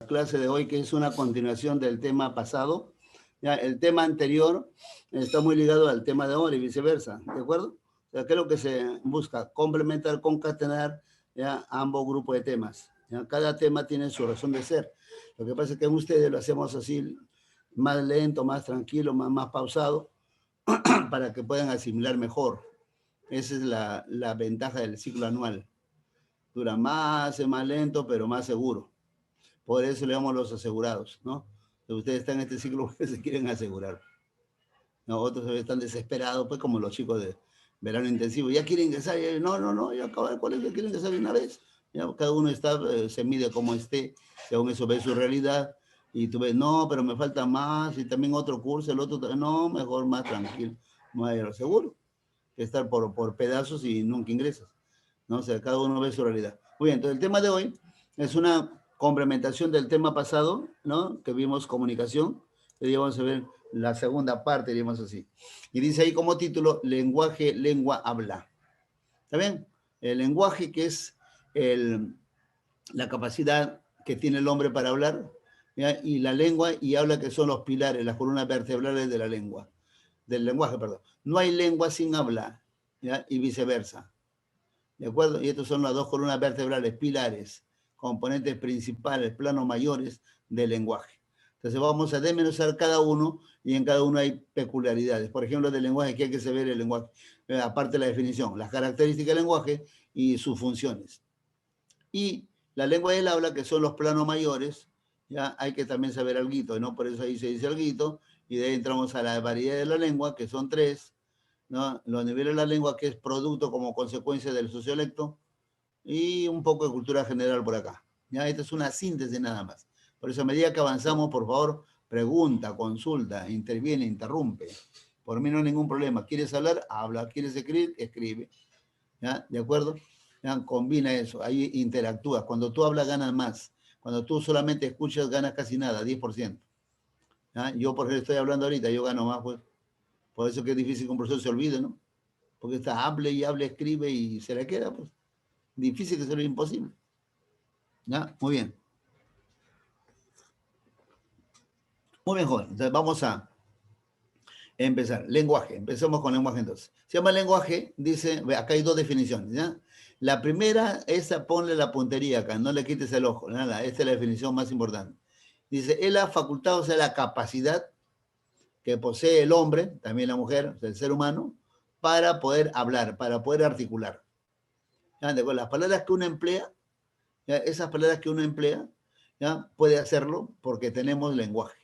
Clase de hoy, que es una continuación del tema pasado. Ya, el tema anterior está muy ligado al tema de ahora y viceversa, ¿de acuerdo? O sea, ¿qué es lo que se busca? Complementar, concatenar ya ambos grupos de temas. ¿Ya? Cada tema tiene su razón de ser. Lo que pasa es que en ustedes lo hacemos así, más lento, más tranquilo, más pausado, para que puedan asimilar mejor. Esa es la ventaja del ciclo anual. Dura más, es más lento, pero más seguro. Por eso le damos los asegurados, ¿no? Ustedes están en este ciclo porque se quieren asegurar. ¿No? Otros están desesperados, pues como los chicos de verano intensivo. Ya quieren ingresar, no, ya acaba el colegio, quieren ingresar de una vez. Ya, cada uno está, se mide como esté, según eso ve su realidad. Y tú ves, no, pero me falta más, y también otro curso, el otro, no, mejor más tranquilo. No hay lo seguro que estar por pedazos y nunca ingresas. ¿No? O sea, cada uno ve su realidad. Muy bien, entonces el tema de hoy es una complementación del tema pasado, ¿no? Que vimos comunicación. Hoy vamos a ver la segunda parte, diríamos así. Y dice ahí como título, lenguaje, lengua, habla. ¿Está bien? El lenguaje que es la capacidad que tiene el hombre para hablar, ¿ya? Y la lengua y habla, que son los pilares, las columnas vertebrales de la lengua, del lenguaje, perdón. No hay lengua sin hablar, ¿ya? Y viceversa. ¿De acuerdo? Y estos son las dos columnas vertebrales, pilares, componentes principales, planos mayores del lenguaje. Entonces vamos a desmenuzar cada uno y en cada uno hay peculiaridades. Por ejemplo, del lenguaje, que hay que saber el lenguaje, aparte de la definición, las características del lenguaje y sus funciones. Y la lengua del habla, que son los planos mayores, ya hay que también saber alguito, ¿no? Por eso ahí se dice alguito, y de ahí entramos a la variedad de la lengua, que son tres, ¿no? Los niveles de la lengua, que es producto como consecuencia del sociolecto, y un poco de cultura general por acá. Ya, esta es una síntesis nada más. Por eso, a medida que avanzamos, por favor, pregunta, consulta, interviene, interrumpe. Por mí no hay ningún problema. ¿Quieres hablar? Habla. ¿Quieres escribir? Escribe. ¿Ya? ¿De acuerdo? ¿Ya? Combina eso. Ahí interactúas. Cuando tú hablas, ganas más. Cuando tú solamente escuchas, ganas casi nada, 10%. ¿Ya? Yo, por ejemplo, estoy hablando ahorita, yo gano más, pues. Por eso que es difícil que un profesor se olvide, ¿no? Porque está, hable y hable, escribe y se le queda, pues. Difícil que sea imposible. ¿Ya? Muy bien. Muy bien, joven. Entonces vamos a empezar. Lenguaje. Empecemos con lenguaje entonces. Se llama lenguaje, dice, acá hay dos definiciones, ¿ya? La primera, esa ponle la puntería acá, no le quites el ojo, nada, esta es la definición más importante. Dice, es la facultad, o sea, la capacidad que posee el hombre, también la mujer, o sea, el ser humano, para poder hablar, para poder articular. ¿Ya? Las palabras que uno emplea, ¿ya? Esas palabras que uno emplea, ¿ya? Puede hacerlo porque tenemos lenguaje.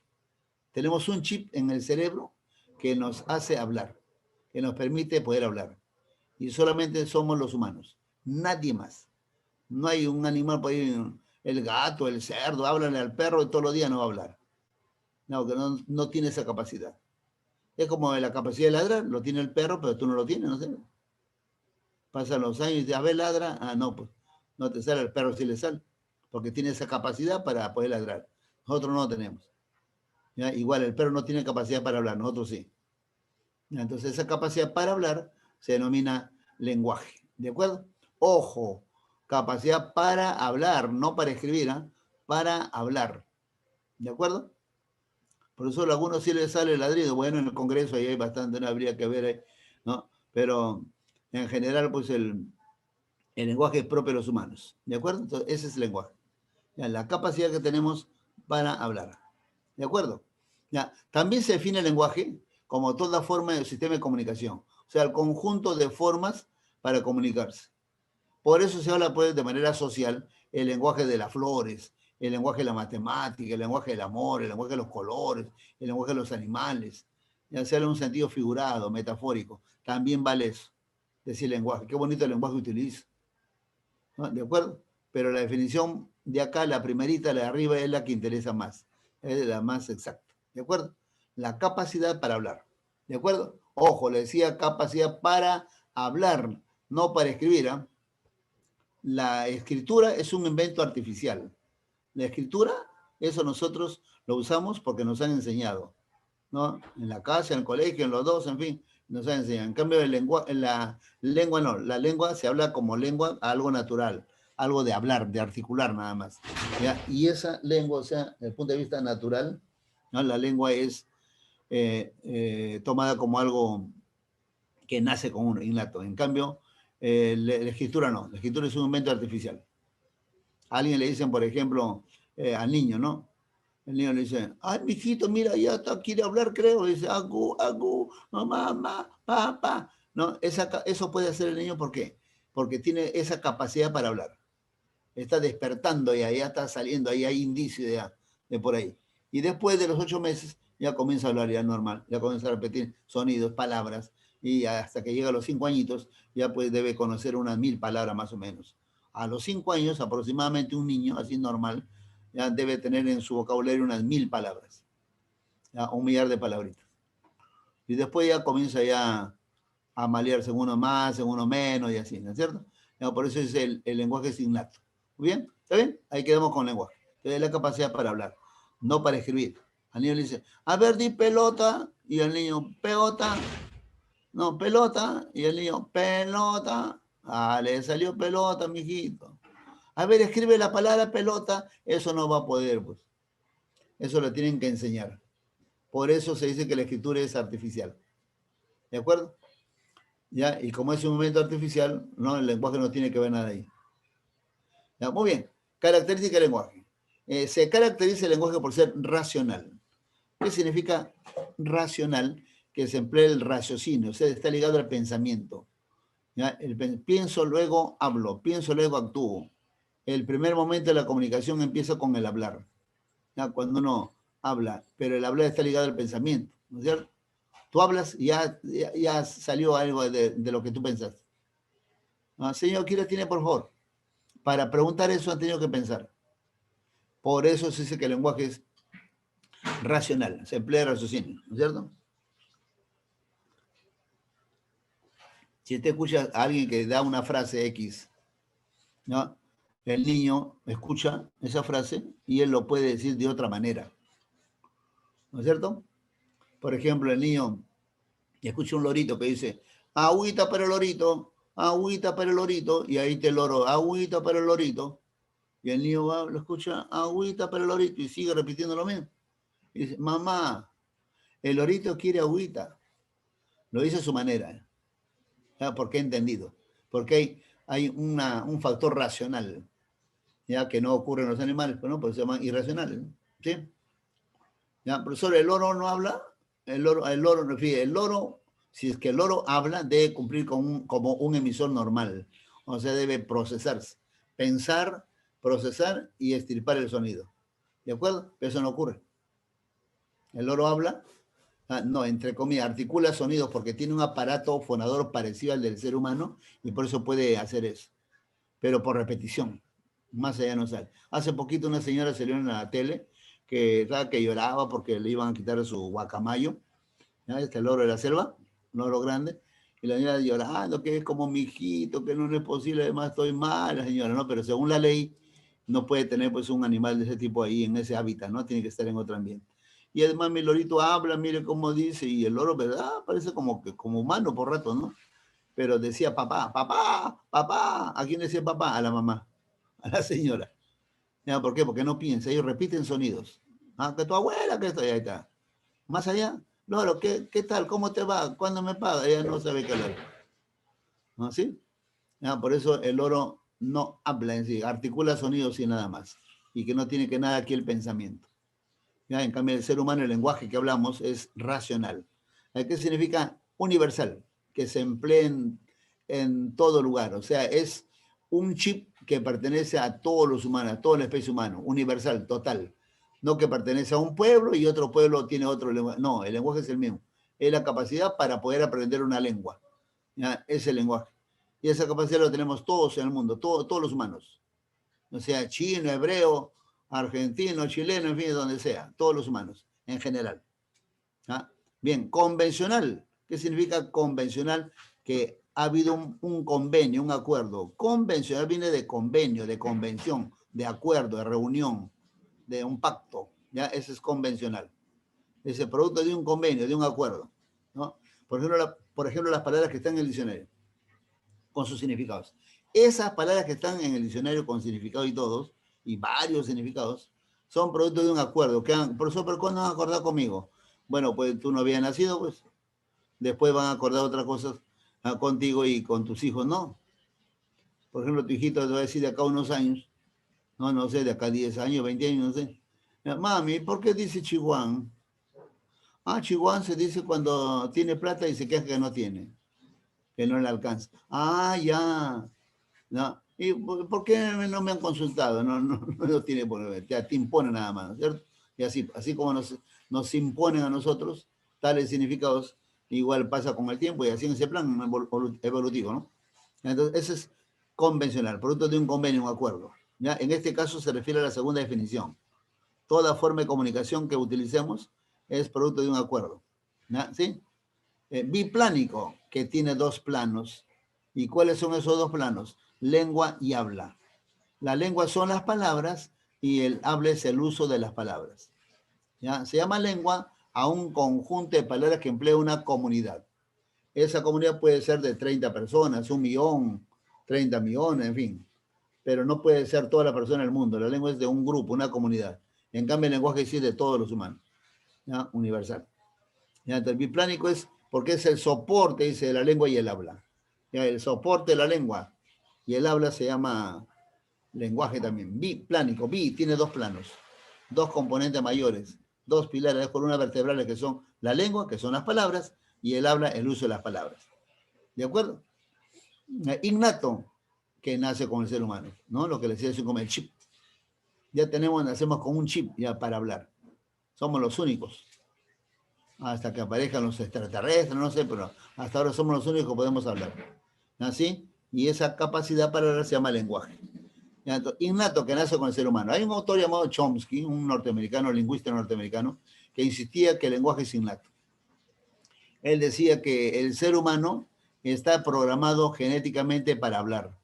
Tenemos un chip en el cerebro que nos hace hablar, que nos permite poder hablar. Y solamente somos los humanos, nadie más. No hay un animal por ahí, el gato, el cerdo, háblale al perro y todos los días no va a hablar. No, que no tiene esa capacidad. Es como la capacidad de ladrar, lo tiene el perro, pero tú no lo tienes, no sé. Pasan los años y dices, a ver, ladra. Ah, no, pues no te sale, el perro sí le sale, porque tiene esa capacidad para poder ladrar. Nosotros no tenemos. ¿Ya? Igual el perro no tiene capacidad para hablar, nosotros sí. ¿Ya? Entonces esa capacidad para hablar se denomina lenguaje. ¿De acuerdo? Ojo, capacidad para hablar, no para escribir, ¿eh? Para hablar. ¿De acuerdo? Por eso a algunos sí les sale el ladrido. Bueno, en el Congreso ahí hay bastante, no habría que ver, ¿no? Pero en general, pues el lenguaje es propio de los humanos. ¿De acuerdo? Entonces, ese es el lenguaje. Ya, la capacidad que tenemos para hablar. ¿De acuerdo? Ya, también se define el lenguaje como toda forma de sistema de comunicación. O sea, el conjunto de formas para comunicarse. Por eso se habla, pues, de manera social, el lenguaje de las flores, el lenguaje de la matemática, el lenguaje del amor, el lenguaje de los colores, el lenguaje de los animales. Ya se habla en un sentido figurado, metafórico. También vale eso, decir lenguaje. Qué bonito el lenguaje que utilizo, ¿no? ¿De acuerdo? Pero la definición de acá, la primerita, la de arriba, es la que interesa más. Es la más exacta. ¿De acuerdo? La capacidad para hablar. ¿De acuerdo? Ojo, le decía capacidad para hablar, no para escribir, ¿eh? La escritura es un invento artificial. La escritura, eso nosotros lo usamos porque nos han enseñado, ¿no? En la casa, en el colegio, en los dos, en fin, nos han enseñado. En cambio, la lengua no, la lengua se habla como lengua, algo natural. algo de hablar, de articular nada más. ¿Ya? Y esa lengua, o sea, desde el punto de vista natural, ¿no? La lengua es tomada como algo que nace con uno, innato. En cambio, la escritura no, la escritura es un invento artificial. A alguien le dicen, por ejemplo, al niño, ¿no? El niño le dice, ay, mijito, mira, ya está, quiere hablar, creo. Le dice, agu, agu, mamá, mamá, papá. ¿No? Eso puede hacer el niño, ¿por qué? Porque tiene esa capacidad para hablar. Está despertando ya, ya está saliendo, ahí hay indicio de por ahí. Y después de los 8 meses ya comienza a hablar ya normal, ya comienza a repetir sonidos, palabras, y hasta que llega a los 5 añitos ya pues debe conocer unas 1000 palabras más o menos. A los 5 años aproximadamente un niño así normal ya debe tener en su vocabulario unas 1000 palabras, ya, 1 millar de palabritas. Y después ya comienza ya a malearse en uno más, en uno menos y así, ¿no es cierto? Ya, por eso es el lenguaje es innato. ¿Muy bien? ¿Está bien? Ahí quedamos con lenguaje. Entonces, la capacidad para hablar, no para escribir. Al niño le dice, a ver, di pelota, y el niño, pelota, no, pelota, y el niño, pelota. Ah, le salió pelota, mijito. A ver, escribe la palabra pelota, eso no va a poder, pues. Eso lo tienen que enseñar. Por eso se dice que la escritura es artificial. ¿De acuerdo? ¿Ya? Y como es un momento artificial, ¿no? El lenguaje no tiene que ver nada ahí. ¿Ya? Muy bien. Característica del lenguaje. Se caracteriza el lenguaje por ser racional. ¿Qué significa racional? Que se emplea el raciocinio, o sea, está ligado al pensamiento. ¿Ya? Pienso, luego hablo, pienso, luego actúo. El primer momento de la comunicación empieza con el hablar. ¿Ya? Cuando uno habla, pero el hablar está ligado al pensamiento, ¿no es cierto? Tú hablas y ya salió algo de lo que tú pensaste. Ah, señor, ¿qué tiene, por favor? Para preguntar eso han tenido que pensar. Por eso se dice que el lenguaje es racional, se emplea el raciocinio, ¿no es cierto? Si usted escucha a alguien que da una frase X, ¿no? El niño escucha esa frase y él lo puede decir de otra manera, ¿no es cierto? Por ejemplo, el niño escucha un lorito que dice, agüita para el lorito, agüita para el lorito, y ahí te el loro, agüita para el lorito, y el niño va, lo escucha, agüita para el lorito, y sigue repitiendo lo mismo. Y dice, mamá, el lorito quiere agüita. Lo dice a su manera, ¿ya? Porque he entendido. Porque hay un factor racional, ya que no ocurre en los animales, pero no, pues se llaman irracionales, ¿no? ¿Sí? ¿Ya? Profesor, ¿el loro no habla? El loro, si es que el loro habla, debe cumplir como un emisor normal. O sea, debe procesarse, pensar, procesar y estirpar el sonido. ¿De acuerdo? Pero eso no ocurre. El loro habla, no, entre comillas, articula sonidos porque tiene un aparato fonador parecido al del ser humano y por eso puede hacer eso. Pero por repetición, más allá no sale. Hace poquito una señora salió en la tele que lloraba porque le iban a quitar su guacamayo, ¿ya? Este loro de la selva, un loro grande, y la señora llorando que es como mi hijito, que no es posible, además estoy mal, la señora, ¿no? Pero según la ley no puede tener pues un animal de ese tipo ahí en ese hábitat, ¿no? Tiene que estar en otro ambiente. Y además mi lorito habla, mire cómo dice, y el loro, ¿verdad? Parece como humano por rato, ¿no? Pero decía papá, papá, papá. ¿A quién decía papá? A la mamá, a la señora. ¿Ya? ¿Por qué? Porque no piensa, ellos repiten sonidos. Ah, que tu abuela, que esto, ahí está. Más allá, loro, ¿qué tal? ¿Cómo te va? ¿Cuándo me paga? Ella no sabe qué hablar. ¿No? ¿Sí? ¿Ya? Por eso el loro no habla en sí, articula sonidos y nada más. Y que no tiene que nada aquí el pensamiento. ¿Ya? En cambio, el ser humano, el lenguaje que hablamos es racional. ¿Qué significa universal? Que se emplea en todo lugar. O sea, es un chip que pertenece a todos los humanos, a toda la especie humana, universal, total. No que pertenece a un pueblo y otro pueblo tiene otro lenguaje. No, el lenguaje es el mismo. Es la capacidad para poder aprender una lengua. ¿Ya? Es el lenguaje. Y esa capacidad la tenemos todos en el mundo, todos los humanos. O sea, chino, hebreo, argentino, chileno, en fin, donde sea, todos los humanos, en general. ¿Ah? Bien, convencional. ¿Qué significa convencional? Que ha habido un convenio, un acuerdo. Convencional viene de convenio, de convención, de acuerdo, de reunión, de un pacto. ¿Ya? Ese es convencional. Es el producto de un convenio, de un acuerdo. ¿No? Por ejemplo, las palabras que están en el diccionario, con sus significados. Esas palabras que están en el diccionario con significado y todos, y varios significados, son producto de un acuerdo. Profesor, ¿pero cuándo van a acordar conmigo? Bueno, pues tú no habías nacido, pues. Después van a acordar otras cosas contigo y con tus hijos, no. Por ejemplo, tu hijito te va a decir de acá unos años, no sé, de acá 10 años, 20 años, no sé. Mami, ¿por qué dice Chihuahua? Ah, Chihuahua se dice cuando tiene plata y se queja que no tiene, que no le alcanza. Ah, ya. ¿No? ¿Y por qué no me han consultado? No tiene por ver, te impone nada más, ¿cierto? Y así como nos imponen a nosotros tales significados, igual pasa con el tiempo y así en ese plan evolutivo, ¿no? Entonces, ese es convencional, producto de un convenio, un acuerdo. ¿Ya? En este caso se refiere a la segunda definición. Toda forma de comunicación que utilicemos es producto de un acuerdo. ¿Ya? ¿Sí? Biplánico, que tiene dos planos. ¿Y cuáles son esos dos planos? Lengua y habla. La lengua son las palabras y el habla es el uso de las palabras. ¿Ya? Se llama lengua a un conjunto de palabras que emplea una comunidad. Esa comunidad puede ser de 30 personas, 1.000.000, 30 millones, en fin. Pero no puede ser toda la persona del mundo. La lengua es de un grupo, una comunidad. En cambio, el lenguaje sí es de todos los humanos. ¿Ya? Universal. ¿Ya? Entonces, el biplánico es porque es el soporte, dice, de la lengua y el habla. ¿Ya? El soporte de la lengua y el habla se llama lenguaje también. Biplánico. Bi tiene dos planos, dos componentes mayores, dos pilares, dos columnas vertebrales que son la lengua, que son las palabras, y el habla, el uso de las palabras. ¿De acuerdo? Innato, que nace con el ser humano, ¿no? Lo que le decía como el chip. Ya nacemos con un chip ya para hablar. Somos los únicos. Hasta que aparezcan los extraterrestres, no sé, pero hasta ahora somos los únicos que podemos hablar. ¿Así? Y esa capacidad para hablar se llama lenguaje. Innato, que nace con el ser humano. Hay un autor llamado Chomsky, un norteamericano, lingüista norteamericano, que insistía que el lenguaje es innato. Él decía que el ser humano está programado genéticamente para hablar.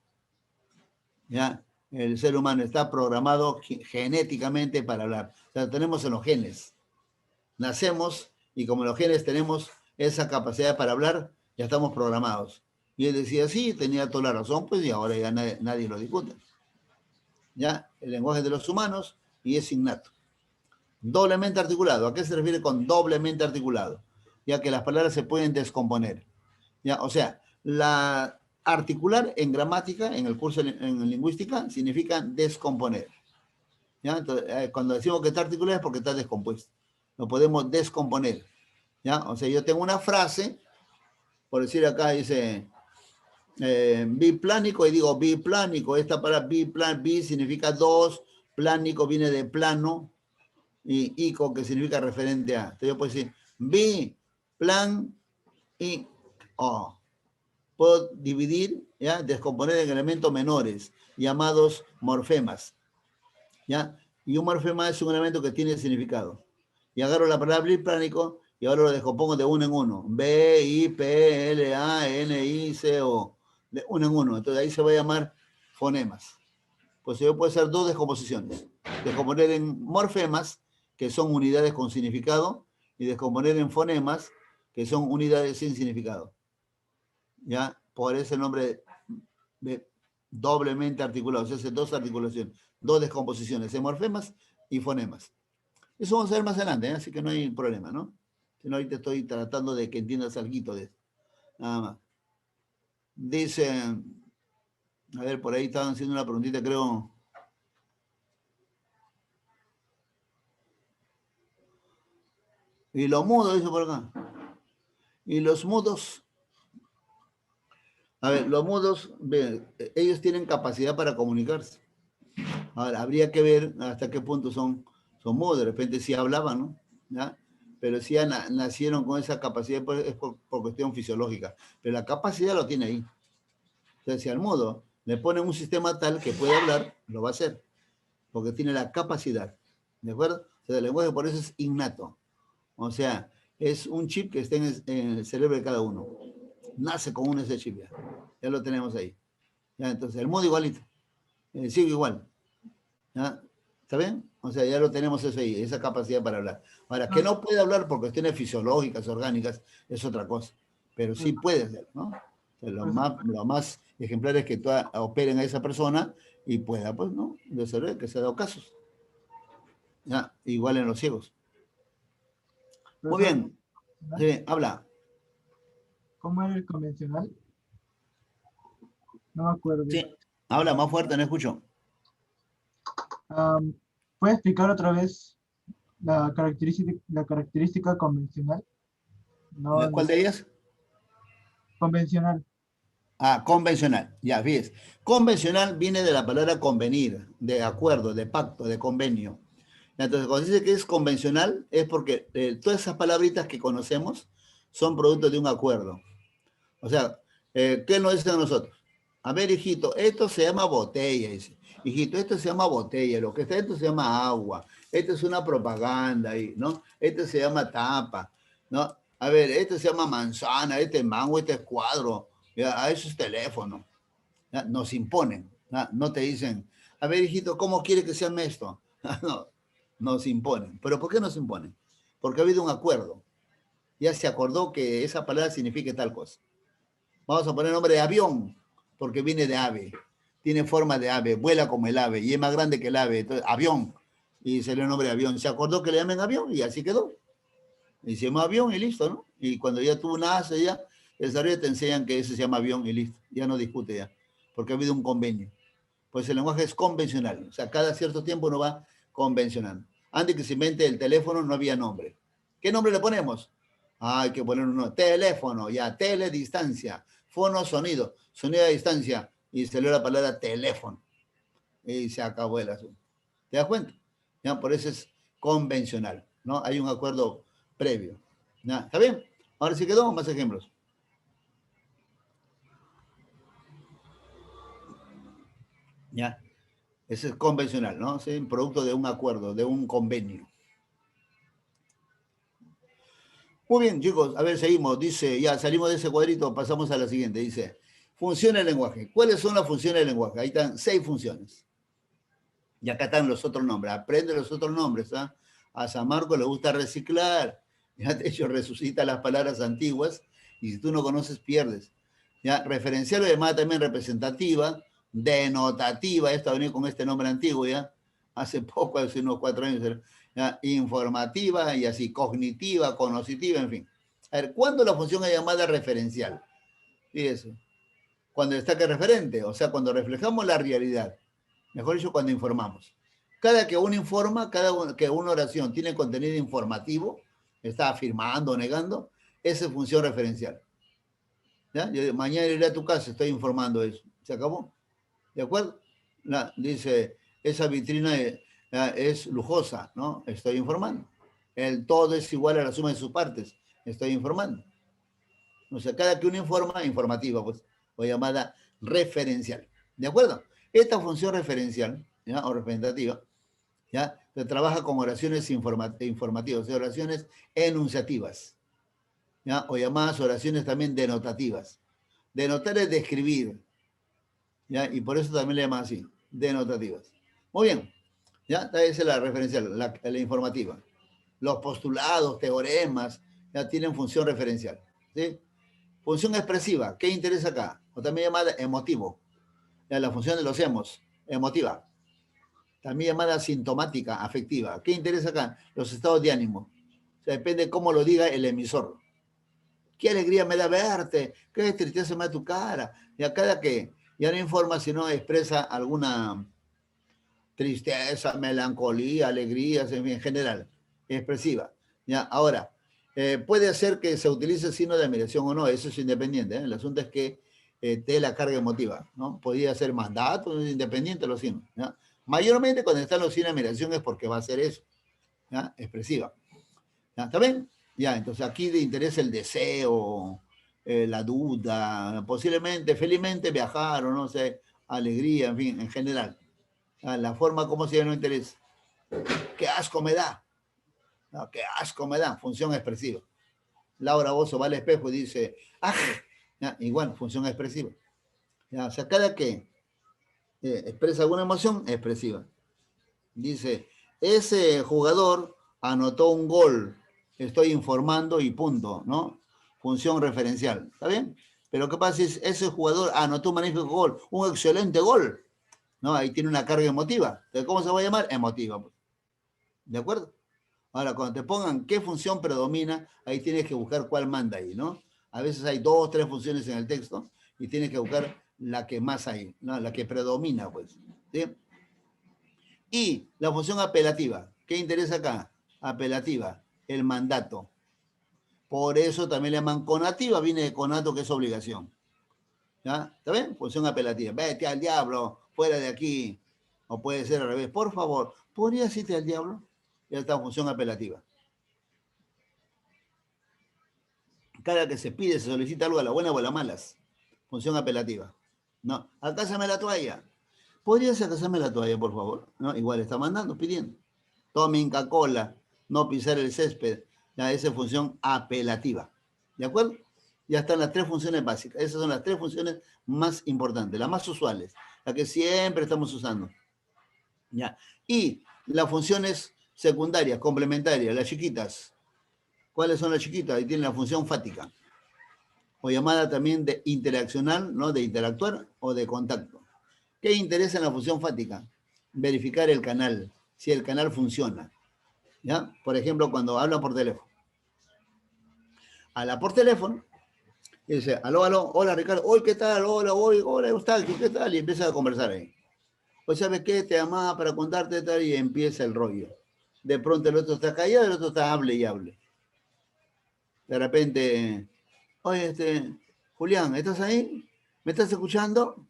¿Ya? El ser humano está programado genéticamente para hablar. O sea, tenemos en los genes. Nacemos y como los genes tenemos esa capacidad para hablar, ya estamos programados. Y él decía, sí, tenía toda la razón, pues, y ahora ya nadie lo discute. ¿Ya? El lenguaje de los humanos y es innato. Doblemente articulado. ¿A qué se refiere con doblemente articulado? Ya que las palabras se pueden descomponer. ¿Ya? O sea, la articular en gramática, en el curso en lingüística, significa descomponer. ¿Ya? Entonces, cuando decimos que está articulado es porque está descompuesto. Lo podemos descomponer. ¿Ya? O sea, yo tengo una frase, por decir acá, dice biplánico, y digo biplánico. Esta palabra bi significa dos, plánico viene de plano, y ico, que significa referente a. Entonces yo puedo decir bi, plan, y o. Puedo dividir, ¿ya? Descomponer en elementos menores, llamados morfemas. ¿Ya? Y un morfema es un elemento que tiene significado. Y agarro la palabra biplánico y ahora lo descompongo de uno en uno. B, I, P, L, A, N, I, C, O. De uno en uno. Entonces ahí se va a llamar fonemas. Pues yo puedo hacer dos descomposiciones. Descomponer en morfemas, que son unidades con significado, y descomponer en fonemas, que son unidades sin significado. ¿Ya? Por ese nombre de doblemente articulado. Se hace dos articulaciones, dos descomposiciones, morfemas y fonemas. Eso vamos a ver más adelante, ¿eh? Así que no hay problema, ¿no? Sino ahorita estoy tratando de que entiendas algo de eso. Nada más. Dice, a ver, por ahí estaban haciendo una preguntita, creo. Y los mudos, dice por acá. Y los mudos, a ver, los mudos, ellos tienen capacidad para comunicarse. Ahora, habría que ver hasta qué punto son mudos. De repente sí hablaban, ¿no? ¿Ya? Pero sí nacieron con esa capacidad, pues, es por cuestión fisiológica. Pero la capacidad lo tiene ahí. O sea, si al mudo le ponen un sistema tal que puede hablar, lo va a hacer. Porque tiene la capacidad. ¿De acuerdo? O sea, el lenguaje por eso es innato. O sea, es un chip que está en el cerebro de cada uno. Nace con ese chip ya. Ya lo tenemos ahí. ¿Ya? Entonces, el mudo igualito. Sigue igual. ¿Ya? ¿Está bien? O sea, ya lo tenemos eso ahí, esa capacidad para hablar. Ahora, que no puede hablar por cuestiones fisiológicas, orgánicas, es otra cosa. Pero sí puede ser, ¿no? O sea, lo más ejemplares que operen a esa persona y pueda, pues, ¿no? Desarrollar que se ha dado casos. Ya, igual en los ciegos. Muy Profesor, bien. Sí, habla. ¿cómo era el convencional? No me acuerdo. Sí, habla más fuerte, no escucho. Am, ¿Puede explicar otra vez la característica convencional? No, ¿Cuál de ellas? convencional. Ah, convencional, ya ves. Convencional viene de la palabra convenir, de acuerdo, de pacto, de convenio. Entonces, cuando se dice que es convencional, es porque todas esas palabritas que conocemos son producto de un acuerdo. O sea, ¿qué nos dicen a nosotros? A ver, hijito, esto se llama botella, dice. Hijito, esto se llama botella, lo que está esto se llama agua, esto es una propaganda ahí, ¿no? Esto se llama tapa, ¿no? A ver, esto se llama manzana, este es mango, este es cuadro, ya, a eso es teléfono. ¿Ya? Nos imponen, ¿ya? No te dicen, a ver, hijito, ¿cómo quiere que se llame esto? No, nos imponen. ¿Pero por qué nos imponen? Porque ha habido un acuerdo. Ya se acordó que esa palabra significa tal cosa. Vamos a poner nombre de avión, porque viene de ave. Tiene forma de ave, vuela como el ave y es más grande que el ave. Entonces, avión. Y se le nombre de avión. Se acordó que le llamen avión y así quedó. Y se llama avión y listo, ¿no? Y cuando ya tú naces, ya, el desarrollo te enseñan que ese se llama avión y listo. Ya no discute ya, porque ha habido un convenio. Pues el lenguaje es convencional. O sea, cada cierto tiempo uno va convencionando. Antes que se invente el teléfono no había nombre. ¿Qué nombre le ponemos? Ah, hay que poner uno. Teléfono, ya, teledistancia. Fono, sonido. Sonido a distancia. Y salió la palabra teléfono. Y se acabó el asunto. ¿Te das cuenta? ¿Ya? Por eso es convencional, ¿no? Hay un acuerdo previo. ¿Ya? ¿Está bien? Ahora sí quedó, más ejemplos. ¿Ya? Ese es convencional, ¿no? Es un producto de un acuerdo, de un convenio. Muy bien, chicos, a ver, seguimos. Dice, ya salimos de ese cuadrito, pasamos a la siguiente. Dice, funciona el lenguaje. ¿Cuáles son las funciones del lenguaje? Ahí están 6 funciones. Y acá están los otros nombres. Aprende los otros nombres. ¿Ah? A San Marcos le gusta reciclar. Ya, de hecho, resucita las palabras antiguas. Y si tú no conoces, pierdes. Ya, referencial lo llamada también representativa, denotativa. Esto ha venido con este nombre antiguo ya. Hace poco, hace unos 4 años. ¿Ya? Informativa y así, cognitiva, conocitiva, en fin. A ver, ¿cuándo la función es llamada referencial? Fíjese. Cuando destaca referente, o sea, cuando reflejamos la realidad. Mejor dicho, cuando informamos. Cada que uno informa, que una oración tiene contenido informativo, está afirmando o negando, esa es función referencial. ¿Ya? Yo, mañana iré a tu casa, estoy informando eso. ¿Se acabó? ¿De acuerdo? Dice, esa vitrina es lujosa, ¿no? Estoy informando. El todo es igual a la suma de sus partes. Estoy informando. O sea, cada que uno informa, informativa, pues, o llamada referencial. ¿De acuerdo? Esta función referencial, ¿ya? O representativa, ¿ya? Se trabaja con oraciones informativas, o sea, oraciones enunciativas, ¿ya? O llamadas oraciones también denotativas. Denotar es describir, ¿ya? Y por eso también le llaman así, denotativas. Muy bien, ¿ya? Esa es la referencial, la informativa. Los postulados, teoremas, ya tienen función referencial, ¿sí? Función expresiva, ¿qué interesa acá? O también llamada emotivo, ya, la función de los emotiva. También llamada sintomática, afectiva. ¿Qué interesa acá? Los estados de ánimo. O sea, depende de cómo lo diga el emisor. Qué alegría me da verte, qué tristeza me da tu cara. Y a cada que ya no informa, sino expresa alguna tristeza, melancolía, alegría, en general, expresiva. ¿Ya? Ahora, puede ser que se utilice signo de admiración o no, eso es independiente. El asunto es que te la carga emotiva, ¿no? Podría ser mandato, independiente de los signos. ¿Ya? Mayormente cuando están los signos de admiración es porque va a ser eso, ¿ya? Expresiva. ¿Ya? ¿Está bien? Ya, entonces aquí le interesa el deseo, la duda, posiblemente, felizmente viajar o no sé, alegría, en fin, en general. La forma como se no interesa. Qué asco me da. No, qué asco me da. Función expresiva. Laura Bozo va al espejo y dice, ¡ah! Ya, igual, función expresiva. Ya, o sea, cada que expresa alguna emoción, expresiva. Dice, ese jugador anotó un gol. Estoy informando y punto, ¿no? Función referencial. ¿Está bien? Pero ¿qué pasa si ese jugador anotó un magnífico gol, un excelente gol? ¿No? Ahí tiene una carga emotiva. Entonces, ¿cómo se va a llamar? Emotiva. Pues. ¿De acuerdo? Ahora, cuando te pongan qué función predomina, ahí tienes que buscar cuál manda ahí, ¿no? A veces hay 2, 3 funciones en el texto y tienes que buscar la que más hay, ¿no? La que predomina, pues. ¿Sí? Y la función apelativa. ¿Qué interesa acá? Apelativa, el mandato. Por eso también le llaman conativa, viene de conato, que es obligación. ¿Ya? ¿Está bien? Función apelativa. Vete al diablo, fuera de aquí. O puede ser al revés. Por favor, ¿podrías irte al diablo? Ya está, función apelativa. Cada que se pide, se solicita algo a la buena o a la malas. Función apelativa. No, acásame la toalla. ¿Podrías acásame la toalla, por favor? No, igual está mandando, pidiendo. Tome Inca Cola, no pisar el césped. Ya, esa es función apelativa. ¿De acuerdo? Ya están las 3 funciones básicas. Esas son las 3 funciones más importantes, las más usuales, las que siempre estamos usando. ¿Ya? Y las funciones secundarias, complementarias, las chiquitas. ¿Cuáles son las chiquitas? Ahí tienen la función fática, o llamada también de interaccional, ¿no? De interactuar o de contacto. ¿Qué interesa en la función fática? Verificar el canal, si el canal funciona. ¿Ya? Por ejemplo, cuando hablan por teléfono. Habla por teléfono y dice, aló, aló, hola Ricardo, hoy ¿qué tal? Hola, hoy, hola, Eustaquio, ¿qué tal? Y empieza a conversar ahí. Pues ¿sabes qué? Te llamaba para contarte tal y empieza el rollo. De pronto el otro está callado, el otro está hable y hable. De repente, oye, Julián, ¿estás ahí? ¿Me estás escuchando?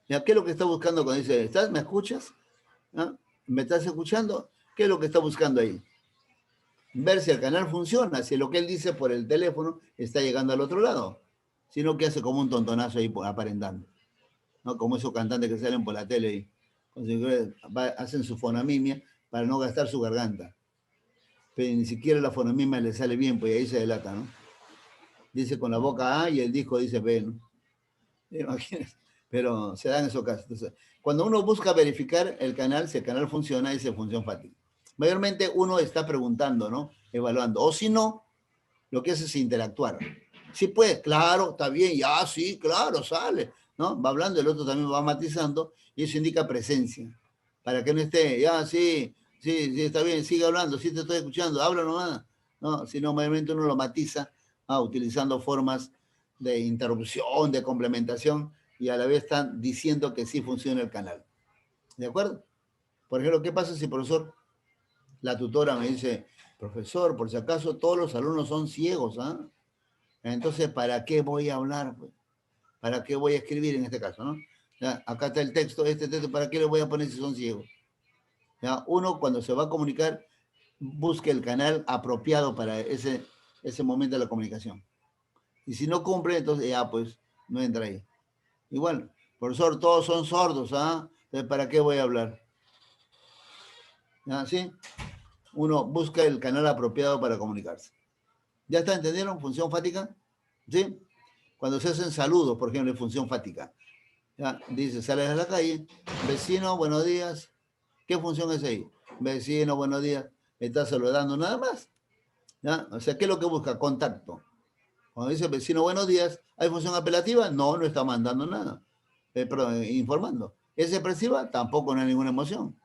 ¿Ya? ¿Qué es lo que está buscando cuando dice, ¿estás? ¿Me escuchas? ¿Ah? ¿Me estás escuchando? ¿Qué es lo que está buscando ahí? Ver si el canal funciona, si lo que él dice por el teléfono está llegando al otro lado, sino que hace como un tontonazo ahí aparentando, ¿no? Como esos cantantes que salen por la tele y hacen su fonamimia para no gastar su garganta, pero ni siquiera la fonamimia le sale bien, pues ahí se delata, ¿no? Dice con la boca A y el disco dice B, ¿no? Imagínense. Pero se dan esos casos. Entonces, cuando uno busca verificar el canal, si el canal funciona, esa es función fática. Mayormente uno está preguntando, ¿no? Evaluando. O si no, lo que hace es interactuar. Sí, pues, claro, está bien, ya, sí, claro, sale, ¿no? Va hablando, el otro también va matizando y eso indica presencia. Para que no esté, ya, sí, sí, sí, está bien, sigue hablando, sí te estoy escuchando, habla nomás. No, sino mayormente uno lo matiza utilizando formas de interrupción, de complementación y a la vez están diciendo que sí funciona el canal. ¿De acuerdo? Por ejemplo, ¿qué pasa si, profesor, la tutora me dice, profesor, por si acaso todos los alumnos son ciegos, ¿ah? Entonces, ¿para qué voy a hablar? ¿Para qué voy a escribir en este caso, no? Ya, acá está el texto, este texto, ¿para qué le voy a poner si son ciegos? Ya, uno, cuando se va a comunicar, busque el canal apropiado para ese momento de la comunicación. Y si no cumple, entonces ya, pues, no entra ahí. Igual, profesor, todos son sordos, ¿ah? Entonces, ¿para qué voy a hablar? ¿Ya? ¿Sí? Uno busca el canal apropiado para comunicarse. ¿Ya está? ¿Entendieron? Función fática. ¿Sí? Cuando se hacen saludos, por ejemplo, en función fática. ¿Ya? Dice, sales a la calle, vecino, buenos días. ¿Qué función es ahí? Vecino, buenos días. Me está saludando nada más. ¿Ya? O sea, ¿qué es lo que busca? Contacto. Cuando dice vecino, buenos días, ¿hay función apelativa? No, no está mandando nada. Informando. ¿Es expresiva? Tampoco, no hay ninguna emoción.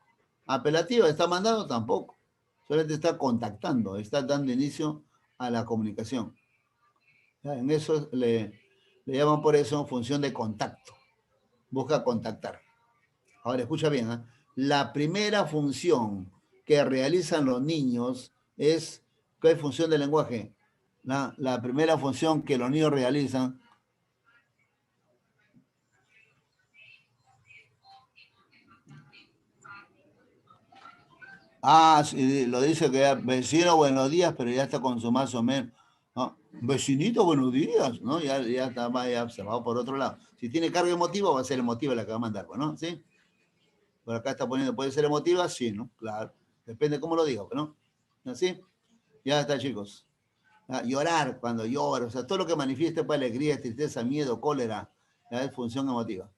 Apelativa, ¿está mandando? Tampoco. Solamente está contactando, está dando inicio a la comunicación. ¿Ya? En eso le llaman por eso función de contacto. Busca contactar. Ahora, escucha bien, ¿eh? La primera función que realizan los niños es, ¿qué función del lenguaje? La primera función que los niños realizan. Sí, lo dice que ya, vecino, buenos días, pero ya está con su más o menos. ¿No? Vecinito, buenos días, ¿no? Ya está ya se va por otro lado. Si tiene carga emotiva, va a ser emotiva la que va a mandar, ¿no? ¿Sí? Por acá está poniendo, ¿puede ser emotiva? Sí, ¿no? Claro. Depende cómo lo diga, ¿no? ¿Así? Ya está, chicos. Llorar cuando llora, o sea, todo lo que manifieste pues, alegría, tristeza, miedo, cólera, ya es función emotiva.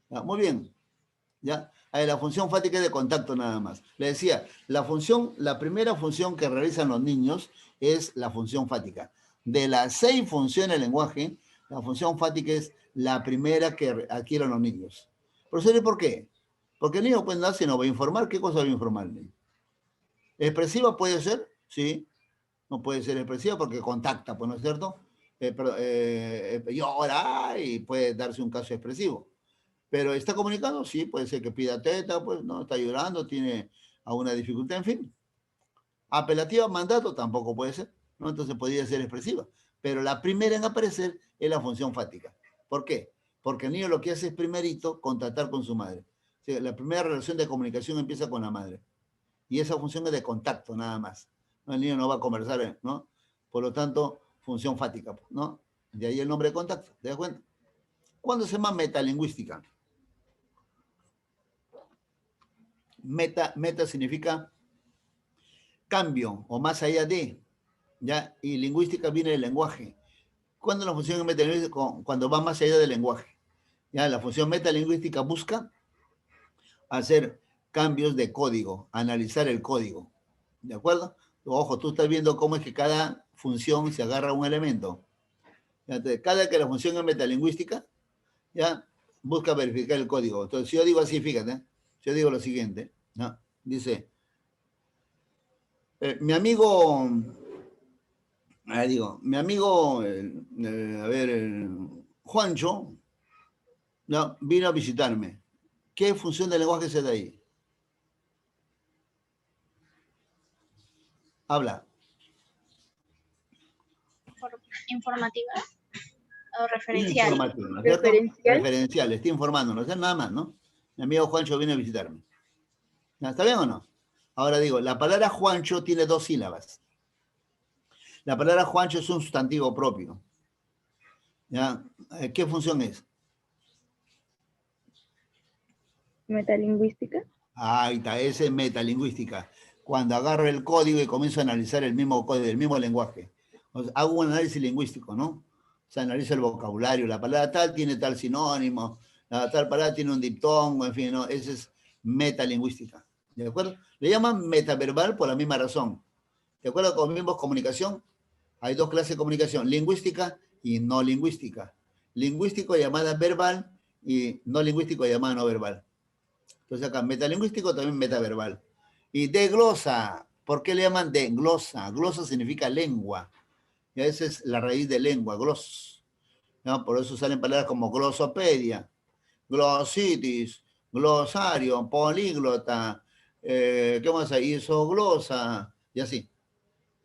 Ya, muy bien. ¿Ya? La función fática es de contacto nada más. Le decía, la primera función que realizan los niños es la función fática. De las 6 funciones del lenguaje, La función fática es la primera que adquieren los niños. Profesor, ¿y por qué? Porque el niño puede nacer y no va a informar. ¿Qué cosa va a informarle? ¿Expresiva puede ser? Sí. No puede ser expresiva porque contacta, pues, ¿no es cierto? Llora y puede darse un caso expresivo. Pero está comunicando, sí, puede ser que pida teta, pues no, está llorando, tiene alguna dificultad, en fin. Apelativa, mandato, tampoco puede ser, ¿no? Entonces podría ser expresiva. Pero la primera en aparecer es la función fática. ¿Por qué? Porque el niño lo que hace es primerito contactar con su madre. O sea, la primera relación de comunicación empieza con la madre. Y esa función es de contacto, nada más. ¿No? El niño no va a conversar, ¿no? Por lo tanto, función fática, ¿no? De ahí el nombre de contacto, ¿te das cuenta? ¿Cuándo se llama metalingüística? Meta significa cambio o más allá de, ¿ya? Y lingüística viene del lenguaje. ¿Cuándo la función metalingüística? Cuando va más allá del lenguaje. ¿Ya? La función metalingüística busca hacer cambios de código, analizar el código. ¿De acuerdo? Ojo, tú estás viendo cómo es que cada función se agarra a un elemento. Entonces, cada que la función es metalingüística, ya busca verificar el código. Entonces, si yo digo así, fíjate, yo digo lo siguiente, ¿no? Dice, mi amigo, mi amigo, a ver, Juancho, ¿no? Vino a visitarme. ¿Qué función de lenguaje se da ahí? Habla. Informativa o referencial. Informativo, ¿no es cierto? Referencial. Referencial, está informando, no es nada más, ¿no? Mi amigo Juancho vino a visitarme. ¿Está bien o no? Ahora digo, la palabra Juancho tiene 2 sílabas. La palabra Juancho es un sustantivo propio. ¿Ya? ¿Qué función es? Metalingüística. Ahí está, esa es metalingüística. Cuando agarro el código y comienzo a analizar el mismo código, el mismo lenguaje. O sea, hago un análisis lingüístico, ¿no? O sea, analizo el vocabulario. La palabra tal tiene tal sinónimo, la tal palabra tiene un diptongo, en fin, ¿no? Esa es metalingüística. ¿De acuerdo? Le llaman metaverbal por la misma razón. ¿De acuerdo? Como vimos comunicación, hay 2 clases de comunicación, lingüística y no lingüística. Lingüístico llamada verbal y no lingüístico llamada no verbal. Entonces acá, metalingüístico también metaverbal. Y de glosa, ¿por qué le llaman de glosa? Glosa significa lengua. Y esa es la raíz de lengua, glos. ¿No? Por eso salen palabras como glosopedia, glositis, glosario, políglota, ¿qué más hay? Isoglosa, y así.